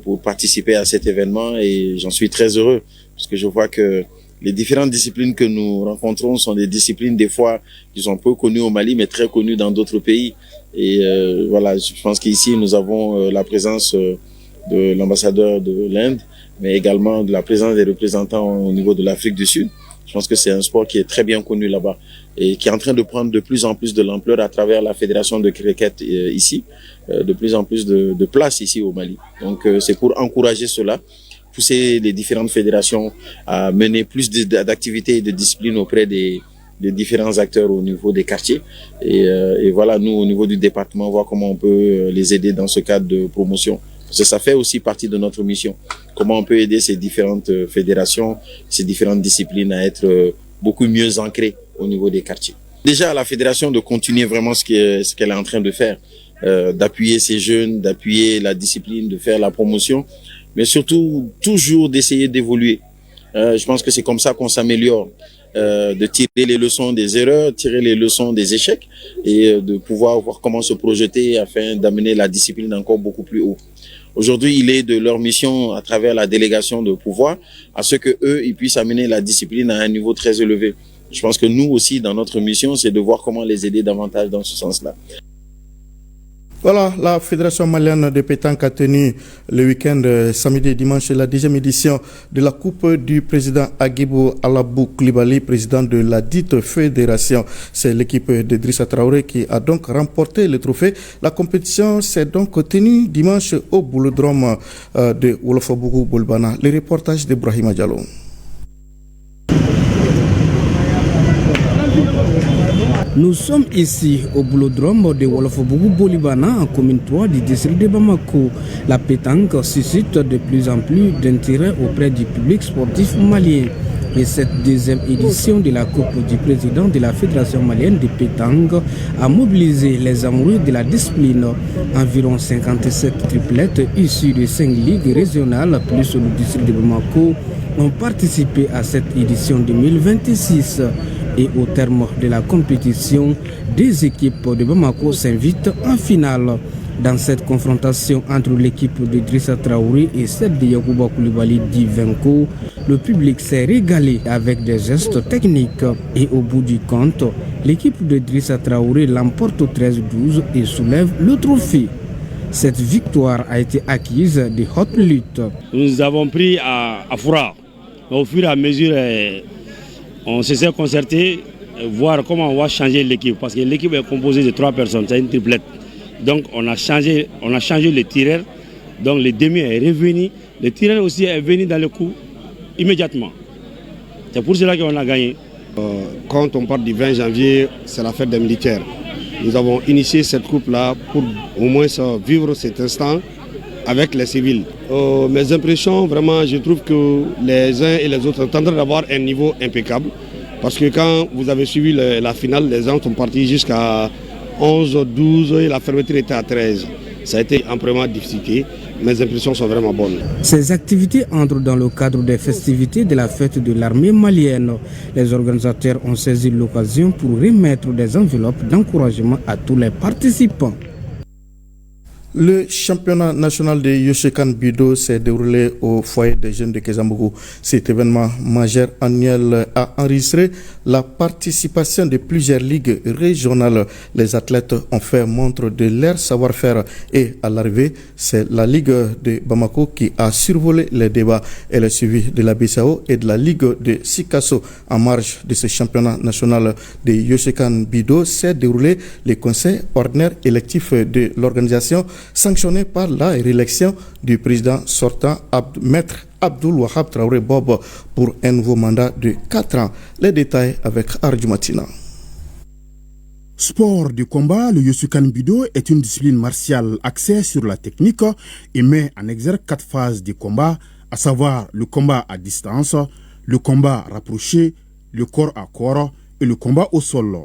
pour participer à cet événement et j'en suis très heureux parce que je vois que les différentes disciplines que nous rencontrons sont des disciplines des fois qui sont peu connues au Mali mais très connues dans d'autres pays. Et voilà, je pense qu'ici nous avons la présence de l'ambassadeur de l'Inde, mais également de la présence des représentants au niveau de l'Afrique du Sud. Je pense que c'est un sport qui est très bien connu là-bas et qui est en train de prendre de plus en plus de l'ampleur à travers la fédération de cricket ici, de plus en plus de place ici au Mali. Donc c'est pour encourager cela, pousser les différentes fédérations à mener plus d'activités et de disciplines auprès des différents acteurs au niveau des quartiers. Et voilà, nous, au niveau du département, voir comment on peut les aider dans ce cadre de promotion. Parce que ça fait aussi partie de notre mission. Comment on peut aider ces différentes fédérations, ces différentes disciplines à être beaucoup mieux ancrées au niveau des quartiers. Déjà, à la fédération de continuer vraiment ce qu'elle est en train de faire, d'appuyer ces jeunes, d'appuyer la discipline, de faire la promotion, mais surtout, toujours d'essayer d'évoluer. Je pense que c'est comme ça qu'on s'améliore. De tirer les leçons des erreurs, tirer les leçons des échecs et de pouvoir voir comment se projeter afin d'amener la discipline encore beaucoup plus haut. Aujourd'hui, il est de leur mission à travers la délégation de pouvoir à ce que eux ils puissent amener la discipline à un niveau très élevé. Je pense que nous aussi, dans notre mission, c'est de voir comment les aider davantage dans ce sens-là. Voilà, la Fédération malienne de pétanque a tenu le week-end samedi et dimanche la 10e édition de la Coupe du président Agibou Alabou Koulibaly, président de la dite fédération. C'est l'équipe d'Idrissa Traoré qui a donc remporté le trophée. La compétition s'est donc tenue dimanche au boulodrome de Wolofobougou Bolbana. Le reportage de Brahima Diallo. Nous sommes ici au boulodrome de Wolofobougou Bolibana, en commune 3 du district de Bamako. La pétanque suscite de plus en plus d'intérêt auprès du public sportif malien. Et cette deuxième édition de la Coupe du président de la Fédération malienne de pétanque a mobilisé les amoureux de la discipline. Environ 57 triplettes issues de 5 ligues régionales plus le district de Bamako ont participé à cette édition 2026. Et au terme de la compétition, deux équipes de Bamako s'invitent en finale. Dans cette confrontation entre l'équipe d'Idrissa Traoré et celle de Yacouba Koulibaly d'Ivenco, le public s'est régalé avec des gestes techniques. Et au bout du compte, l'équipe d'Idrissa Traoré l'emporte au 13-12 et soulève le trophée. Cette victoire a été acquise de haute lutte. Nous avons pris à Foura. Au fur et à mesure, on s'est concerté, voir comment on va changer l'équipe. Parce que l'équipe est composée de 3 personnes, c'est une triplette. Donc on a changé le tireur. Donc le demi est revenu. Le tireur aussi est venu dans le coup immédiatement. C'est pour cela qu'on a gagné. Quand on parle du 20 janvier, c'est la fête des militaires. Nous avons initié cette coupe-là pour au moins vivre cet instant avec les civils. Mes impressions, vraiment, je trouve que les uns et les autres sont en train d'avoir un niveau impeccable. Parce que quand vous avez suivi la finale, les gens sont partis jusqu'à 11, 12 et la fermeture était à 13. Ça a été amplement difficile. Mes impressions sont vraiment bonnes. Ces activités entrent dans le cadre des festivités de la fête de l'armée malienne. Les organisateurs ont saisi l'occasion pour remettre des enveloppes d'encouragement à tous les participants. Le championnat national de Yoshikan Budo s'est déroulé au foyer des jeunes de Kezambougou. Cet événement majeur annuel a enregistré la participation de plusieurs ligues régionales. Les athlètes ont fait montre de leur savoir-faire et à l'arrivée, c'est la Ligue de Bamako qui a survolé les débats. Elle est suivie de la BCAO et de la Ligue de Sikasso. En marge de ce championnat national de Yoshikan Budo s'est déroulé le conseil ordinaire électif de l'organisation sanctionné par la réélection du président sortant Maître Abdoul Wahab Traoré Bob pour un nouveau mandat de 4 ans. Les détails avec Arju Matina. Sport de combat, le Yoshikan Budo est une discipline martiale axée sur la technique et met en exergue 4 phases de combat, à savoir le combat à distance, le combat rapproché, le corps à corps et le combat au sol.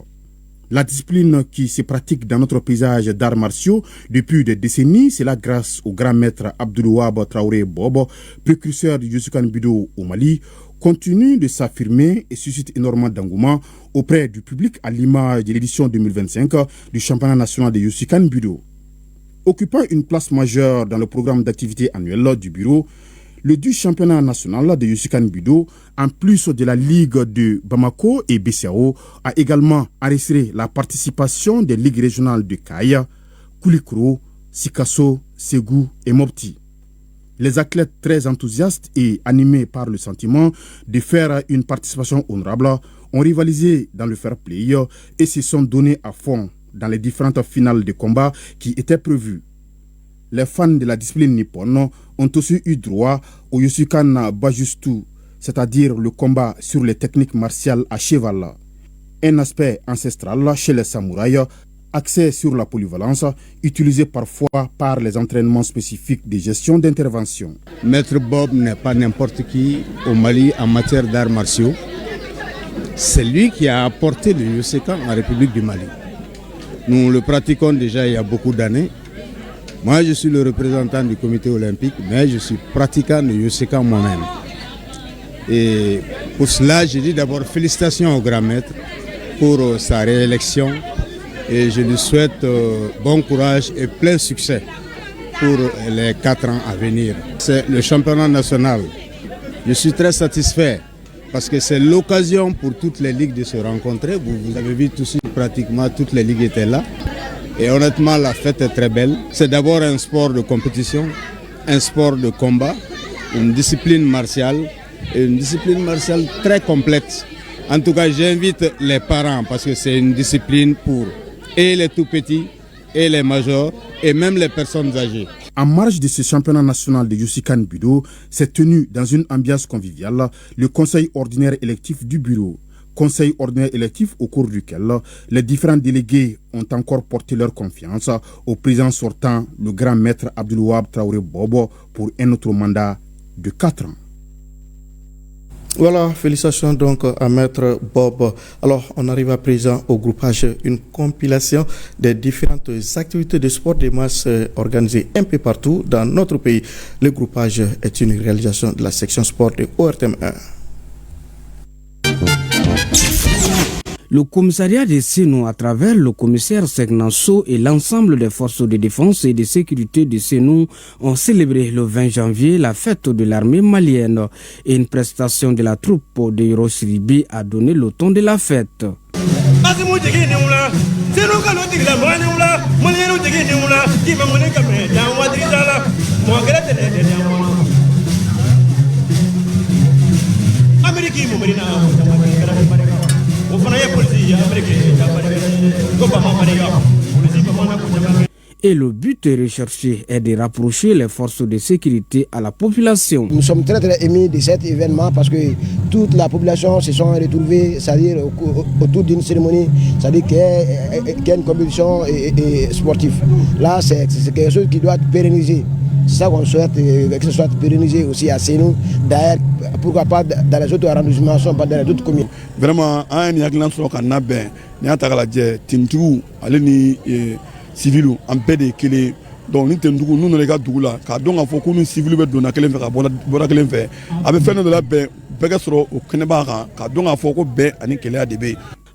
La discipline qui se pratique dans notre paysage d'arts martiaux depuis des décennies, c'est là grâce au grand maître Abdoul Wahab Traoré Bob, précurseur du Yoshikan Budo au Mali, continue de s'affirmer et suscite énormément d'engouement auprès du public à l'image de l'édition 2025 du championnat national de Yoshikan Budo. Occupant une place majeure dans le programme d'activité annuel du bureau, le du championnat national de Yoshikan Budo, en plus de la Ligue de Bamako et BCAO, a également enregistré la participation des ligues régionales de Kaya, Koulikoro, Sikasso, Ségou et Mopti. Les athlètes très enthousiastes et animés par le sentiment de faire une participation honorable ont rivalisé dans le fair play et se sont donnés à fond dans les différentes finales de combat qui étaient prévues. Les fans de la discipline nippone ont aussi eu droit au Yoshikan Bajustu, c'est-à-dire le combat sur les techniques martiales à cheval. Un aspect ancestral chez les samouraïs, axé sur la polyvalence, utilisé parfois par les entraînements spécifiques de gestion d'intervention. Maître Bob n'est pas n'importe qui au Mali en matière d'arts martiaux. C'est lui qui a apporté le Yoshikan en République du Mali. Nous le pratiquons déjà il y a beaucoup d'années. Moi, je suis le représentant du comité olympique, mais je suis pratiquant de Yoshikan moi-même. Et pour cela, je dis d'abord félicitations au grand maître pour sa réélection et je lui souhaite bon courage et plein succès pour les 4 ans à venir. C'est le championnat national. Je suis très satisfait parce que c'est l'occasion pour toutes les ligues de se rencontrer. Vous avez vu tous, pratiquement toutes les ligues étaient là. Et honnêtement, la fête est très belle. C'est d'abord un sport de compétition, un sport de combat, une discipline martiale, et une discipline martiale très complexe. En tout cas, j'invite les parents parce que c'est une discipline pour et les tout-petits, et les majors, et même les personnes âgées. En marge de ce championnat national de Yoshikan Budo, s'est tenu dans une ambiance conviviale le conseil ordinaire électif du bureau. Conseil ordinaire électif au cours duquel les différents délégués ont encore porté leur confiance au président sortant, le grand maître Abdoul Wahab Traoré Bobo, pour un autre mandat de 4 ans. Voilà, félicitations donc à Maître Bob. Alors, on arrive à présent au groupage, une compilation des différentes activités de sport de masse organisées un peu partout dans notre pays. Le groupage est une réalisation de la section sport de ORTM 1. Le commissariat de Sénou, à travers le commissaire Segnanso et l'ensemble des forces de défense et de sécurité de Sénou, ont célébré le 20 janvier la fête de l'armée malienne. Et une prestation de la troupe de Hirosiribi a donné le ton de la fête. Et le but recherché est de rapprocher les forces de sécurité à la population. Nous sommes très émus de cet événement parce que toute la population se sont retrouvées, c'est-à-dire autour d'une cérémonie, c'est-à-dire qu'il y a une compétition sportive. Là, c'est quelque chose qui doit être pérennisé. C'est ça qu'on souhaite que ce soit pérennisé aussi à Sénou. D'ailleurs, pourquoi pas dans les autres arrondissements, pas dans les autres communes. Vraiment, il y a un peu de civil en paix de kele donc ni tendugu nous les gars doula ka donc a fo ko nous civil be dona kelen fe ka bona kelen fe abe fenno de la be ka soro o keneba ka donc a fo ko be ani kele adebe.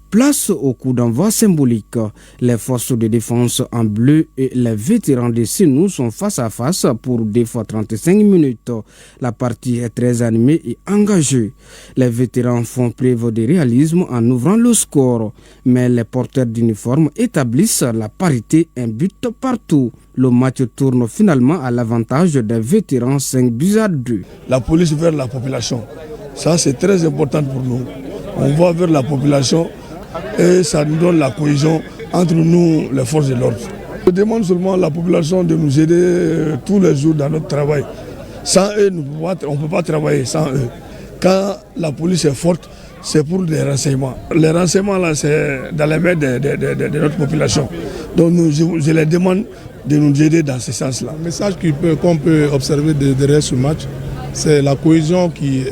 Place au coup d'envoi symbolique. Les forces de défense en bleu et les vétérans de Senou sont face à face pour 2 fois 35 minutes. La partie est très animée et engagée. Les vétérans font preuve de réalisme en ouvrant le score, mais les porteurs d'uniforme établissent la parité, un but partout. Le match tourne finalement à l'avantage des vétérans 5-2. La police vers la population, ça c'est très important pour nous. On va vers la population et ça nous donne la cohésion entre nous, les forces de l'ordre. Je demande seulement à la population de nous aider tous les jours dans notre travail. Sans eux, on ne peut pas travailler sans eux. Quand la police est forte, c'est pour des renseignements. Les renseignements, là, c'est dans les mains de notre population. Donc je les demande de nous aider dans ce sens-là. Le message qu'on peut observer derrière ce match, c'est la cohésion qui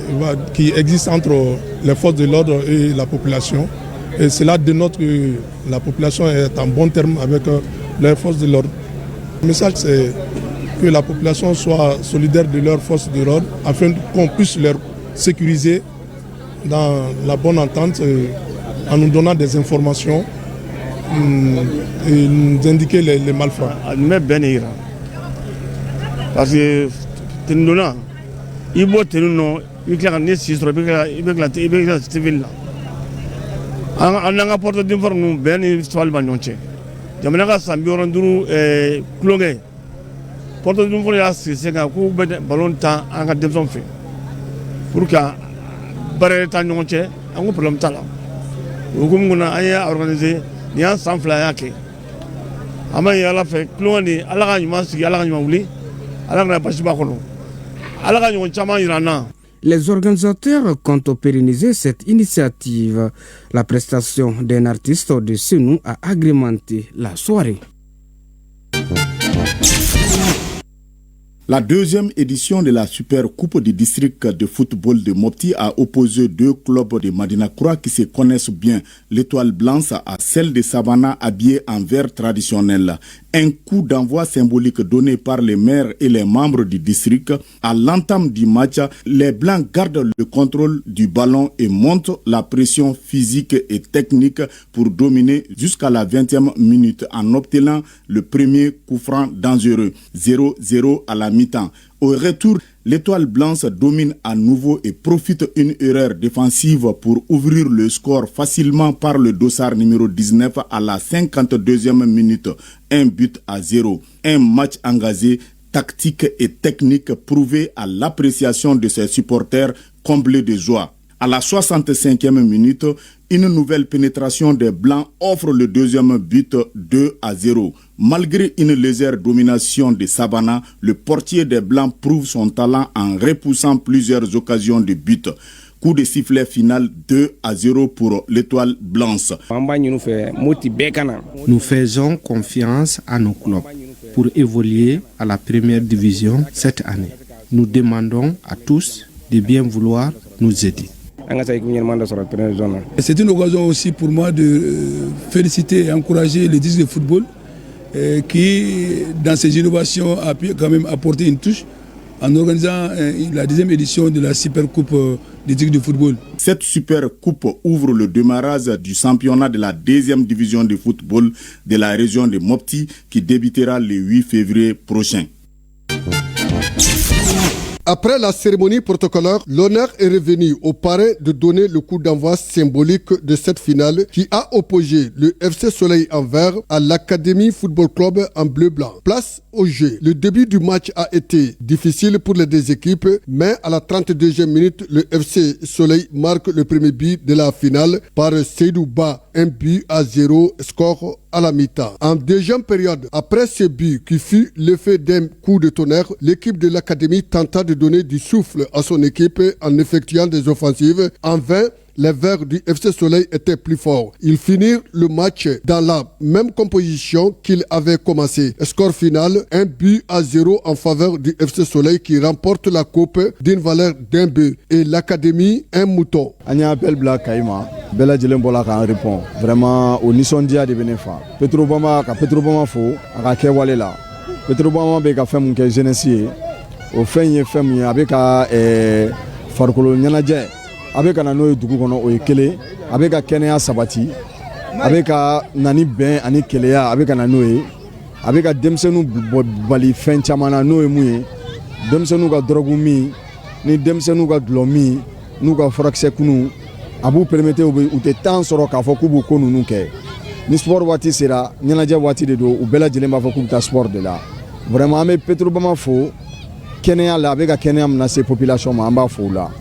existe entre les forces de l'ordre et la population. Et cela dénote que la population est en bon terme avec les forces de l'ordre. Le message, c'est que la population soit solidaire de leurs forces de l'ordre afin qu'on puisse leur sécuriser dans la bonne entente en nous donnant des informations et nous indiquer les malfrats. Parce que il faut que nous an ka porte d'informe nu bɛn ni sɔgɔli ma ɲɔgɔn cɛ jamana ka san 65 kulonkɛ porte d'informe y'a sigi sen kan k'u bɛ ballon ta an ka denmisɛnw fɛ pour que baara ta ɲɔgɔn cɛ an ko problème t'a la o hukumu kɔnɔ an y'a organiser nin y'an san 2 y'a kɛ an b'a ɲini ala fɛ kulonkɛ nin ala ka ɲuman sigi ala ka ɲuman wuli ala kana basi b'a kɔnɔ ala ka ɲɔgɔn caman yira an na. Les organisateurs comptent pérenniser cette initiative. La prestation d'un artiste de Senou a agrémenté la soirée. La deuxième édition de la Super Coupe du district de football de Mopti a opposé 2 clubs de Madinakura qui se connaissent bien, l'Étoile Blanche à celle de Savannah habillée en vert traditionnel. Un coup d'envoi symbolique donné par les maires et les membres du district. À l'entame du match, les Blancs gardent le contrôle du ballon et montent la pression physique et technique pour dominer jusqu'à la 20e minute en obtenant le premier coup franc dangereux. 0-0 à la mi-temps. Au retour, l'Étoile Blanche domine à nouveau et profite d'une erreur défensive pour ouvrir le score facilement par le dossard numéro 19 à la 52e minute. 1-0. Un match engagé, tactique et technique prouvé à l'appréciation de ses supporters comblés de joie. À la 65e minute, une nouvelle pénétration des Blancs offre le deuxième but 2-0. Malgré une légère domination de Savannah, le portier des Blancs prouve son talent en repoussant plusieurs occasions de but. Coup de sifflet final 2-0 pour l'Étoile Blanche. Nous faisons confiance à nos clubs pour évoluer à la première division cette année. Nous demandons à tous de bien vouloir nous aider. C'est une occasion aussi pour moi de féliciter et encourager les districts de football qui, dans ces innovations, a pu quand même apporter une touche en organisant la 10e édition de la Super Coupe des districts de football. Cette Super Coupe ouvre le démarrage du championnat de la 2e division de football de la région de Mopti qui débutera le 8 février prochain. Après la cérémonie protocolaire, l'honneur est revenu au parrain de donner le coup d'envoi symbolique de cette finale qui a opposé le FC Soleil en vert à l'Académie Football Club en bleu-blanc. Place au jeu. Le début du match a été difficile pour les deux équipes, mais à la 32e minute, le FC Soleil marque le premier but de la finale par Seydou Ba, 1-0, score à la mi-temps. En deuxième période, après ce but qui fut l'effet d'un coup de tonnerre, l'équipe de l'Académie tenta de donner du souffle à son équipe en effectuant des offensives. En vain, les Verts du FC Soleil étaient plus forts. Ils finirent le match dans la même composition qu'ils avaient commencé. Score final, 1-0 en faveur du FC Soleil qui remporte la coupe d'une valeur d'1 but. Et l'Académie, un mouton. Anya appelle Black Kaima, Bella Djelembola qui répond. Vraiment, au Nisondia de Benefa. Petrobama, fo, à Kewalela. Petrobama, Beka Femme, qui est jeunesse. Au fin, il y a Femme, avec Farkolo Nyanadje. a bɛ ka na n'o ye dugu kɔnɔ o ye kelen a bɛ ka kɛnɛya sabati a bɛ ka na ni bɛn ani keleya a bɛ ka na n'o ye a bɛ ka denmisɛnninw bali fɛn caman na n'o ye mun ye denmisɛnninw ka dɔrɔgu min ni denmisɛnninw ka dulɔ min n'u ka furakisɛ kunu a b'u permettre u tɛ temps sɔrɔ k'a fɔ k'u b'u ko ninnu kɛ ni sport waati sera ɲɛnajɛ waati de don u bɛɛ lajɛlen b'a fɔ k'u bɛ taa sport de la vraiment an bɛ Petrobama fo kɛnɛya la a bɛ ka kɛnɛya min lase population ma an b'a fo o la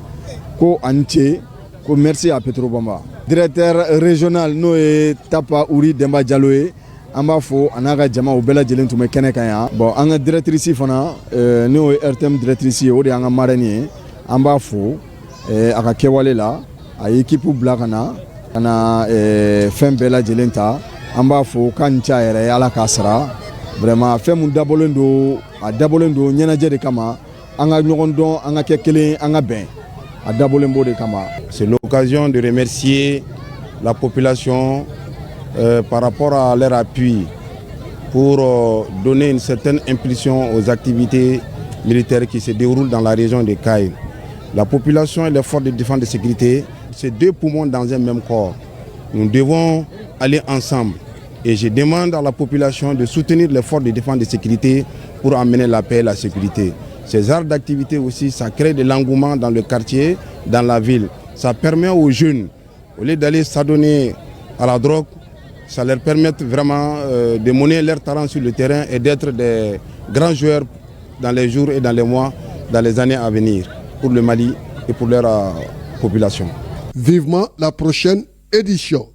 ko a ni ce ko merci à Petrobama directeur régional n'o ye Tapa Uri Demba Diallo ye an b'a fo a n'a ka jama u bɛɛ lajɛlen tun bɛ kɛnɛ kan yan bon an ka directrice fana n'o ye RTM directrice ye o de y'an ka marraine ye an b'a fo a ka kɛwale la a ye équipe bila ka na fɛn bɛɛ lajɛlen ta an b'a fo k'a ni ce a yɛrɛ ye ala k'a sara vraiment fɛn mun dabɔlen don a dabɔlen don ɲɛnajɛ de kama an ka ɲɔgɔn dɔn an ka kɛ kelen an ka bɛn a dabɔlen b'o de kama. C'est l'occasion de remercier la population par rapport à leur appui pour donner une certaine impulsion aux activités militaires qui se déroulent dans la région de Kayes. La population et les forces de défense et de sécurité, c'est deux poumons dans un même corps. Nous devons aller ensemble. Et je demande à la population de soutenir les forces de défense et de sécurité pour amener la paix et la sécurité. Ces arts d'activité aussi, ça crée de l'engouement dans le quartier, dans la ville. Ça permet aux jeunes, au lieu d'aller s'adonner à la drogue, ça leur permet vraiment de mener leur talent sur le terrain et d'être des grands joueurs dans les jours et dans les mois, dans les années à venir, pour le Mali et pour leur population. Vivement la prochaine édition.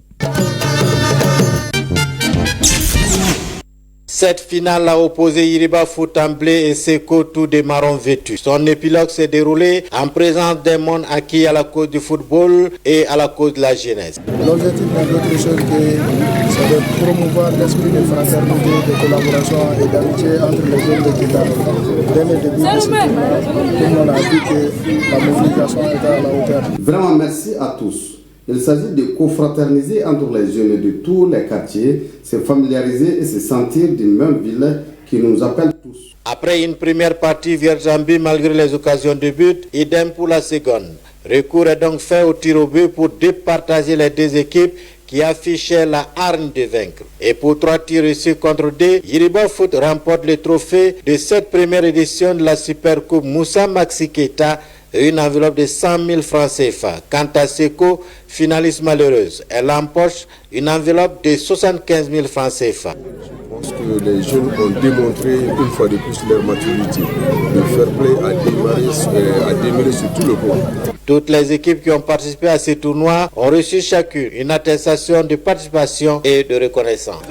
Cette finale a opposé Yiriba Foot en bleu et Seko tout de marron vêtu. Son épilogue s'est déroulé en présence des mondes acquis à la cause du football et à la cause de la jeunesse. L'objectif n'est d'autre chose que c'est de promouvoir l'esprit de fraternité, de collaboration et d'amitié entre les jeunes de Kita. Dès le début de ce tournoi, tout le monde a dit que la mobilisation était à la hauteur. Vraiment merci à tous. Il s'agit de confraterniser entre les jeunes de tous les quartiers, se familiariser et se sentir d'une même ville qui nous appelle tous. Après une première partie Vierge-Jambi malgré les occasions de but, idem pour la seconde. Recours est donc fait au tir au but pour départager les deux équipes qui affichaient la hargne de vaincre. Et pour 3 tirs reçus contre 2, Yiriba Foot remporte le trophée de cette première édition de la Super Coupe Moussa Maxi Keita, une enveloppe de 100 000 francs CFA. Quant à Seko, finaliste malheureuse, elle empoche une enveloppe de 75 000 francs CFA. Je pense que les jeunes ont démontré une fois de plus leur maturité. Le fair play a démarré sur tout le point. Toutes les équipes qui ont participé à ce tournoi ont reçu chacune une attestation de participation et de reconnaissance.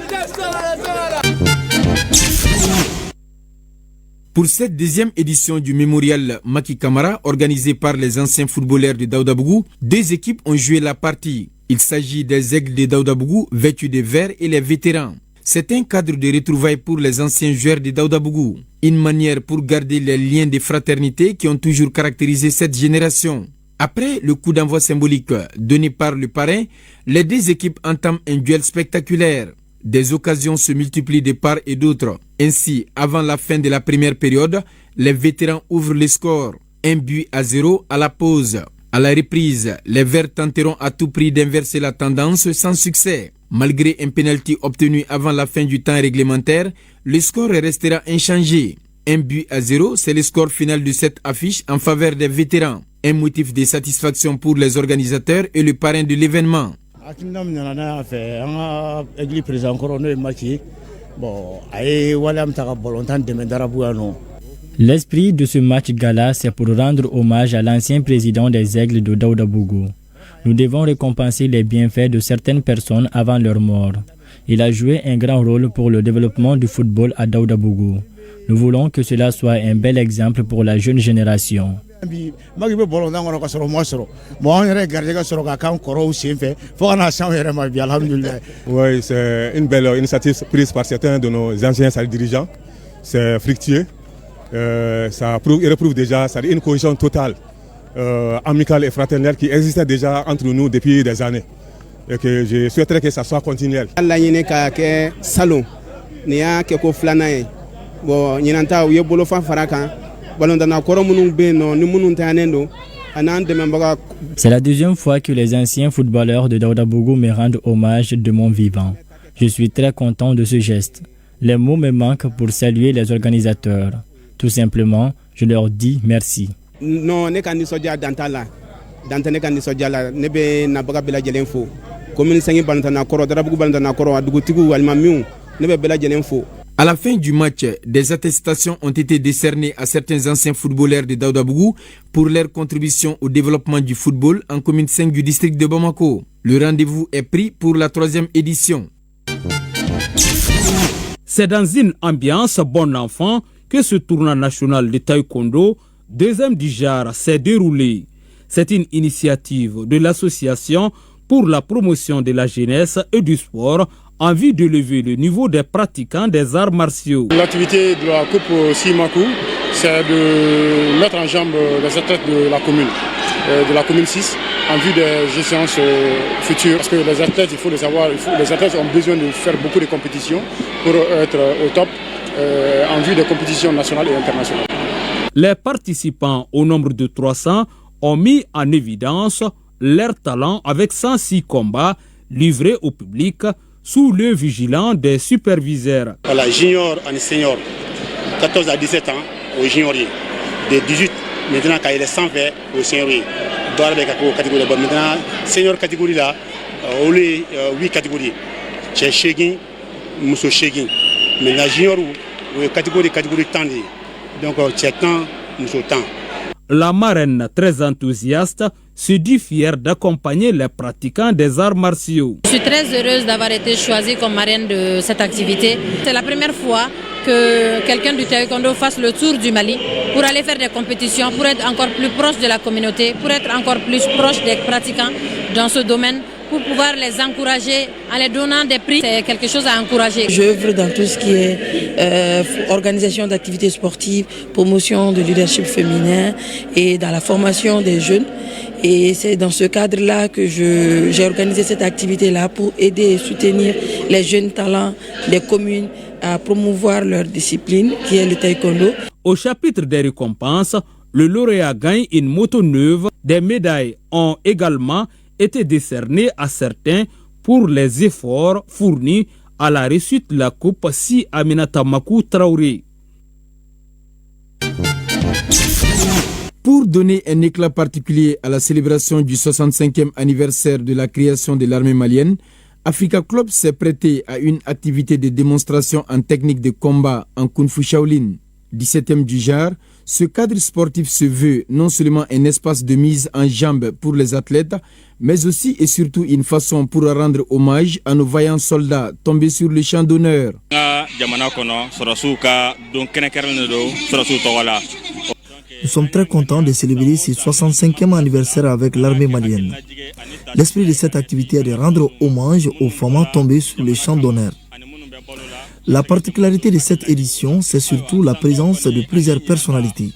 Pour cette deuxième édition du mémorial Maki Kamara, organisé par les anciens footballeurs de Daoudabougou, 2 équipes ont joué la partie. Il s'agit des aigles de Daoudabougou, vêtus de vert, et les vétérans. C'est un cadre de retrouvailles pour les anciens joueurs de Daoudabougou. Une manière pour garder les liens de fraternité qui ont toujours caractérisé cette génération. Après le coup d'envoi symbolique donné par le parrain, les 2 équipes entament un duel spectaculaire. Des occasions se multiplient de part et d'autre. Ainsi, avant la fin de la première période, les vétérans ouvrent le score. 1-0 à la pause. À la reprise, les Verts tenteront à tout prix d'inverser la tendance sans succès. Malgré un penalty obtenu avant la fin du temps réglementaire, le score restera inchangé. 1-0, c'est le score final de cette affiche en faveur des vétérans. Un motif de satisfaction pour les organisateurs et le parrain de l'événement. L'esprit de ce match gala, c'est pour rendre hommage à l'ancien président des Aigles de Daoudabougou. Nous devons récompenser les bienfaits de certaines personnes avant leur mort. Il a joué un grand rôle pour le développement du football à Daoudabougou. Nous voulons que cela soit un bel exemple pour la jeune génération. Oui, c'est une belle initiative prise par certains de nos anciens dirigeants. C'est fructueux. Ça reprouve déjà une cohésion totale, amicale et fraternelle qui existait déjà entre nous depuis des années. Et que je souhaiterais que ça soit continuel. Bon, ñinanta u ye bolo fa fara kan balondana koro minnu bɛ yen nɔ ni minnu tɛnen don C'est la deuxième fois que les anciens footballeurs de Daoudabougou me rendent hommage de mon vivant. Je suis très content de ce geste. Les mots me manquent pour saluer les organisateurs. Tout simplement, je leur dis merci. À la fin du match, des attestations ont été décernées à certains anciens footballeurs de Daoudabougou pour leur contribution au développement du football en commune 5 du district de Bamako. Le rendez-vous est pris pour la 3e édition. C'est dans une ambiance bon enfant que ce tournoi national de taekwondo, deuxième du genre, s'est déroulé. C'est une initiative de l'association pour la promotion de la jeunesse et du sport en vue d'élever le niveau des pratiquants des arts martiaux. L'activité de la Coupe Simakou, c'est de mettre en jambe les athlètes de la commune 6, en vue des échéances futures. Parce que les athlètes, il faut le savoir, les athlètes ont besoin de faire beaucoup de compétitions pour être au top en vue des compétitions nationales et internationales. Les participants, au nombre de 300, ont mis en évidence leur talent avec 106 combats livrés au public sous le vigilant des superviseurs. Voilà, junior et senior, 14 à 17 ans au juniorier, de 18 maintenant quand il est 120 au seniorier. Maintenant, senior catégorie là, on est 8 catégories. C'est Shegin, Mousso Shegin. Maintenant, junior ou catégorie tendue. Donc, c'est temps, Mousso temps. La marraine, très enthousiaste, se dit fière d'accompagner les pratiquants des arts martiaux. Je suis très heureuse d'avoir été choisie comme marraine de cette activité. C'est la première fois que quelqu'un du taekwondo fasse le tour du Mali pour aller faire des compétitions, pour être encore plus proche de la communauté, pour être encore plus proche des pratiquants dans ce domaine, pour pouvoir les encourager en les donnant des prix. C'est quelque chose à encourager. J'œuvre dans tout ce qui est organisation d'activités sportives, promotion de leadership féminin et dans la formation des jeunes. Et c'est dans ce cadre-là que j'ai organisé cette activité-là pour aider et soutenir les jeunes talents des communes à promouvoir leur discipline qui est le taekwondo. Au chapitre des récompenses, le lauréat gagne une moto neuve. Des médailles ont également été décernées à certains pour les efforts fournis à la réussite de la Coupe Si Aminata Makou Traoré. Pour donner un éclat particulier à la célébration du 65e anniversaire de la création de l'armée malienne, Africa Club s'est prêté à une activité de démonstration en technique de combat en Kung Fu Shaolin. 17e du genre, ce cadre sportif se veut non seulement un espace de mise en jambe pour les athlètes, mais aussi et surtout une façon pour rendre hommage à nos vaillants soldats tombés sur le champ d'honneur. Nous sommes très contents de célébrer ce 65e anniversaire avec l'armée malienne. L'esprit de cette activité est de rendre hommage aux femmes tombées sur les champs d'honneur. La particularité de cette édition, c'est surtout la présence de plusieurs personnalités.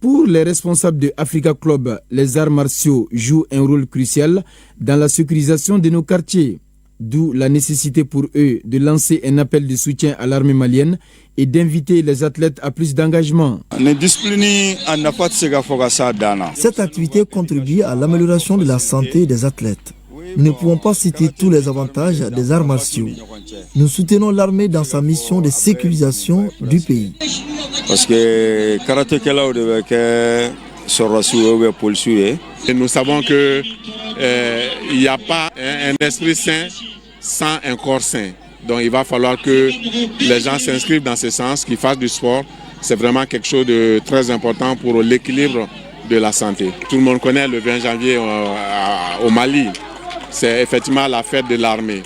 Pour les responsables de Africa Club, les arts martiaux jouent un rôle crucial dans la sécurisation de nos quartiers. D'où la nécessité pour eux de lancer un appel de soutien à l'armée malienne et d'inviter les athlètes à plus d'engagement. Cette activité contribue à l'amélioration de la santé des athlètes. Nous ne pouvons pas citer tous les avantages des arts martiaux. Nous soutenons l'armée dans sa mission de sécurisation du pays. Parce que nous savons qu'il n'y a pas un esprit sain sans un corps sain. Donc il va falloir que les gens s'inscrivent dans ce sens, qu'ils fassent du sport. C'est vraiment quelque chose de très important pour l'équilibre de la santé. Tout le monde connaît le 20 janvier au Mali. C'est effectivement la fête de l'armée.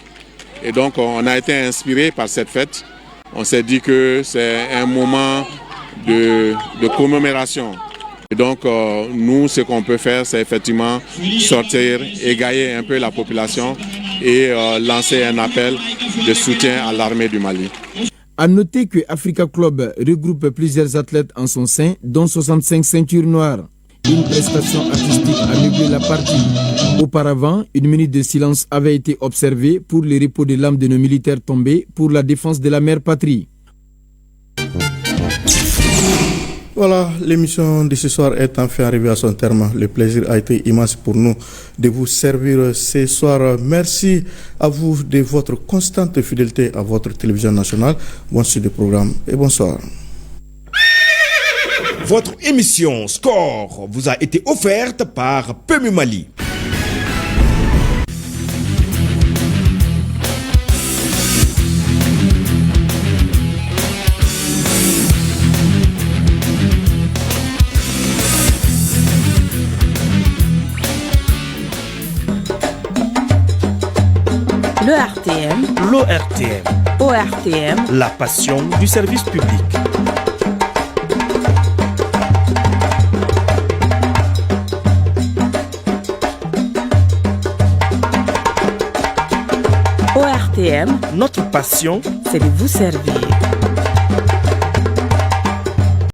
Et donc on a été inspiré par cette fête. On s'est dit que c'est un moment de commémoration. Et donc nous, ce qu'on peut faire, c'est effectivement sortir, égayer un peu la population et lancer un appel de soutien à l'armée du Mali. A noter que Africa Club regroupe plusieurs athlètes en son sein, dont 65 ceintures noires. Une prestation artistique a meublé la partie. Auparavant, une minute de silence avait été observée pour le repos de l'âme de nos militaires tombés pour la défense de la mère patrie. Voilà, l'émission de ce soir est enfin arrivée à son terme. Le plaisir a été immense pour nous de vous servir ce soir. Merci à vous de votre constante fidélité à votre télévision nationale. Bon suite de programme et bonsoir. Votre émission Score vous a été offerte par PMU Mali. Le RTM, l'ORTM, ORTM, la passion du service public. ORTM, notre passion, c'est de vous servir.